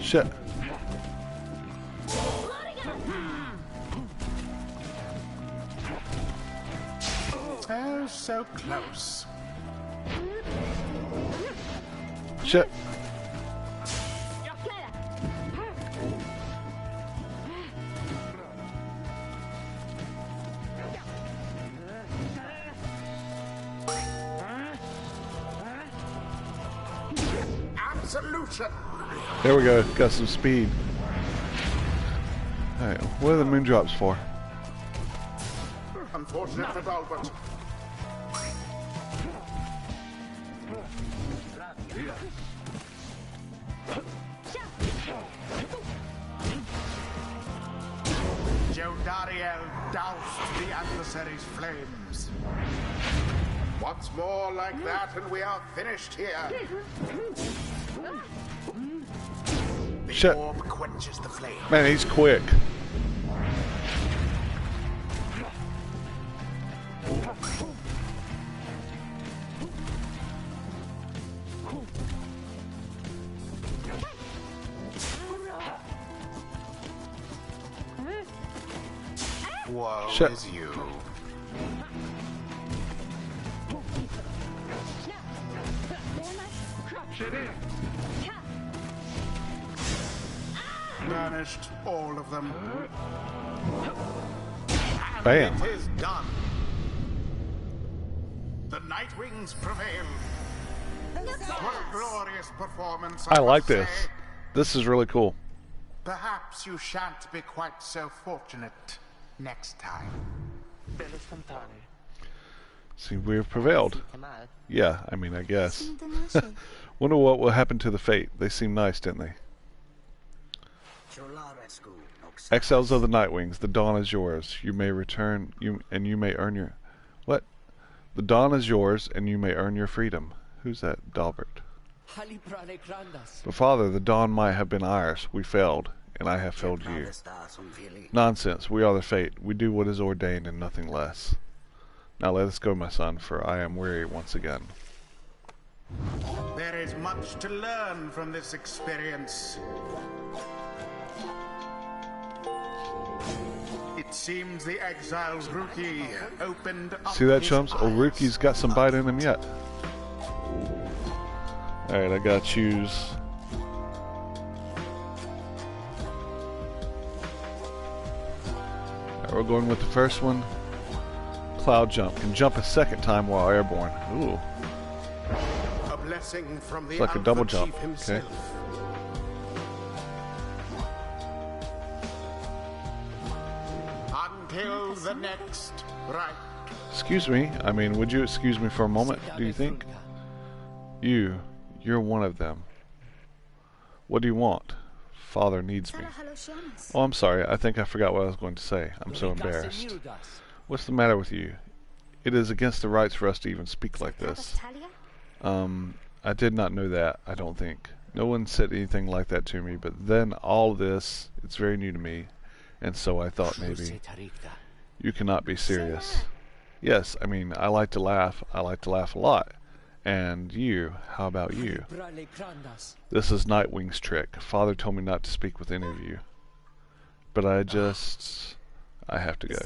Shit. Oh, so close. Shit. Absolution. There we go. Got some speed. Alright, what are the moondrops for? Unfortunate for Dalbert. Jodariel doused the adversary's flames. Once more like that and we are finished here. The Shit. orb quenches the flame. Man, he's quick. Woe Shit. is you. Vanished all of them. And Bam. it is done. The Nightwings prevail. What a glorious performance. I like must this. say. This is really cool. Perhaps you shan't be quite so fortunate next time. See, we've prevailed. Yeah, I mean, I guess. Wonder what will happen to the Fate. They seem nice, didn't they? Exiles of the Nightwings, the dawn is yours. You may return, and you may earn your... What? The dawn is yours, and you may earn your freedom. Who's that? Dalbert. But Father, the dawn might have been ours. We failed, and I have failed you. Nonsense. We are the Fate. We do what is ordained and nothing less. Now let us go, my son, for I am weary once again. There is much to learn from this experience. It seems the exiled rookie opened up. See that, his chumps? Old eyes. Rookie's got some bite in him yet. Alright, I gotta choose. Alright, we're going with the first one. Cloud jump. Can jump a second time while airborne. Ooh. A blessing from the It's like a double Alpha jump. Chief Okay. himself. Until the next right. Excuse me. I mean, would you excuse me for a moment, do you think? You're one of them. What do you want? Father needs me. Oh, I'm sorry. I think I forgot what I was going to say. I'm so embarrassed. What's the matter with you? It is against the rights for us to even speak like this. I did not know that, I don't think. No one said anything like that to me, but then all this, it's very new to me, and so I thought maybe, you cannot be serious. Yes, I mean, I like to laugh. I like to laugh a lot. And you, how about you? This is Nightwing's trick. Father told me not to speak with any of you. But I have to go.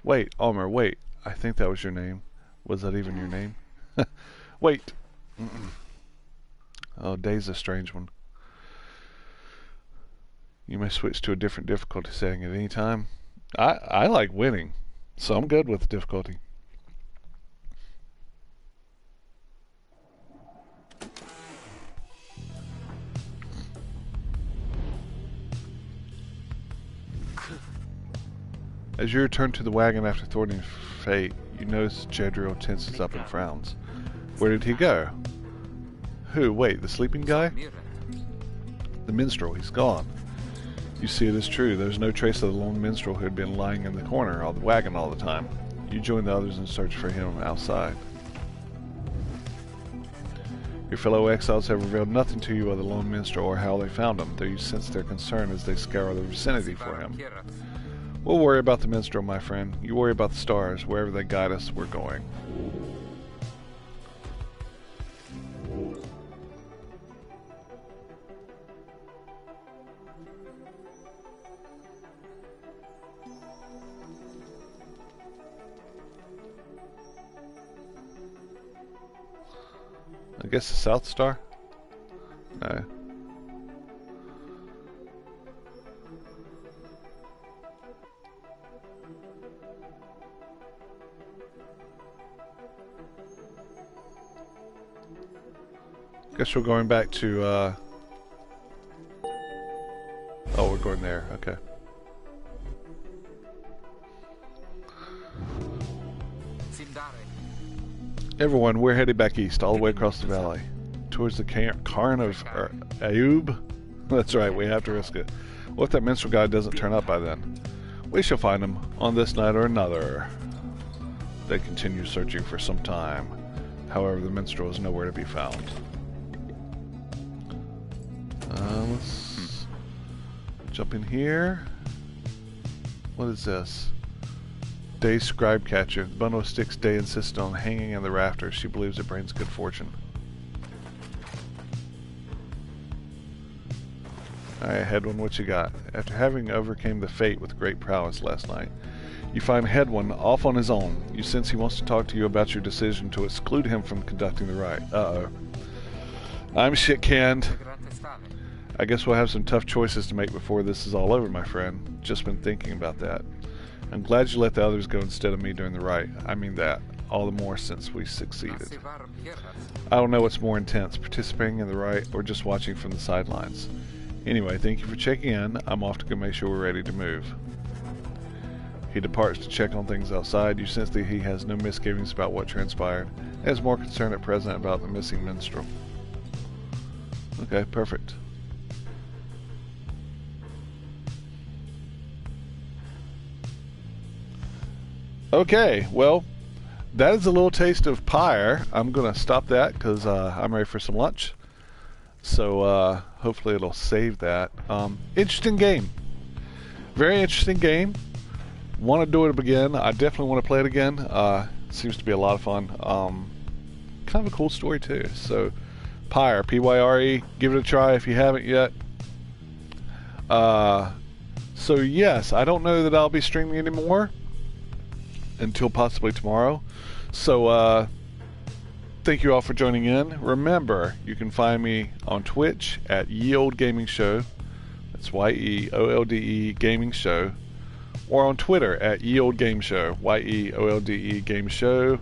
Wait, Almer, wait. I think that was your name. Was that even your name? Wait. Oh, day's a strange one. You may switch to a different difficulty setting at any time. I like winning, so I'm good with the difficulty. As you return to the wagon after thwarting fate, you notice Jedriel tenses up and frowns. Where did he go? Who? Wait, the sleeping guy? The minstrel, he's gone. You see it is true. There's no trace of the lone minstrel who had been lying in the corner of the wagon all the time. You join the others in search for him outside. Your fellow exiles have revealed nothing to you of the lone minstrel or how they found him, though you sense their concern as they scour the vicinity for him. We'll worry about the minstrel, my friend. You worry about the stars. Wherever they guide us, we're going. I guess the South Star? No. Guess we're going back to, oh, we're going there, okay. Everyone, we're headed back east, all the way across the valley. Towards the cairn of Ayoub? That's right, we have to risk it. What if that minstrel guy doesn't turn up by then? We shall find him, on this night or another. They continue searching for some time. However, the minstrel is nowhere to be found. Let's jump in here. What is this? Day's scribe catcher. The bundle of sticks Day insists on hanging in the rafters. She believes it brings good fortune. Alright, Headwind, what you got? After having overcame the fate with great prowess last night, you find Headwind off on his own. You sense he wants to talk to you about your decision to exclude him from conducting the rite. Uh-oh. I'm shit-canned. I guess we'll have some tough choices to make before this is all over, my friend. Just been thinking about that. I'm glad you let the others go instead of me during the rite. I mean that. All the more since we succeeded. I don't know what's more intense, participating in the rite or just watching from the sidelines. Anyway, thank you for checking in. I'm off to go make sure we're ready to move. He departs to check on things outside. You sense that he has no misgivings about what transpired, and is more concerned at present about the missing minstrel. Okay, perfect. Okay, well, that is a little taste of Pyre. I'm going to stop that because I'm ready for some lunch. So hopefully it'll save that. Interesting game. Very interesting game. Want to do it again. I definitely want to play it again. Seems to be a lot of fun. Kind of a cool story too. So Pyre, P-Y-R-E. Give it a try if you haven't yet. So yes, I don't know that I'll be streaming anymore until possibly tomorrow. So thank you all for joining in. Remember, you can find me on Twitch at Ye Olde Gaming Show. That's Y-E-O-L-D-E Gaming Show. Or on Twitter at Ye Olde Game Show. Y-E-O-L-D-E Game Show.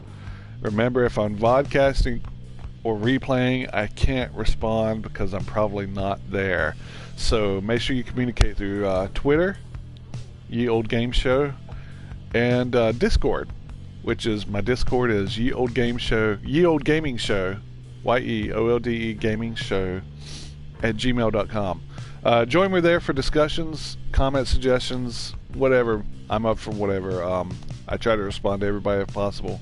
Remember, if I'm vodcasting or replaying, I can't respond because I'm probably not there. So make sure you communicate through Twitter, Ye Olde Game Show, and Discord, which is my Discord is Ye Olde Game Show, Ye Olde Gaming Show, Y-E-O-L-D-E Gaming Show at gmail.com. Join me there for discussions, comment suggestions, whatever. I'm up for whatever. I try to respond to everybody if possible.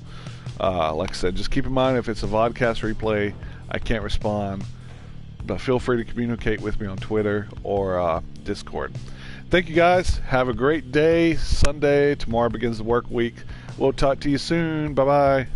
Like I said, just keep in mind if it's a vodcast replay, I can't respond. But feel free to communicate with me on Twitter or Discord. Thank you guys. Have a great day. Sunday. Tomorrow begins the work week. We'll talk to you soon. Bye-bye.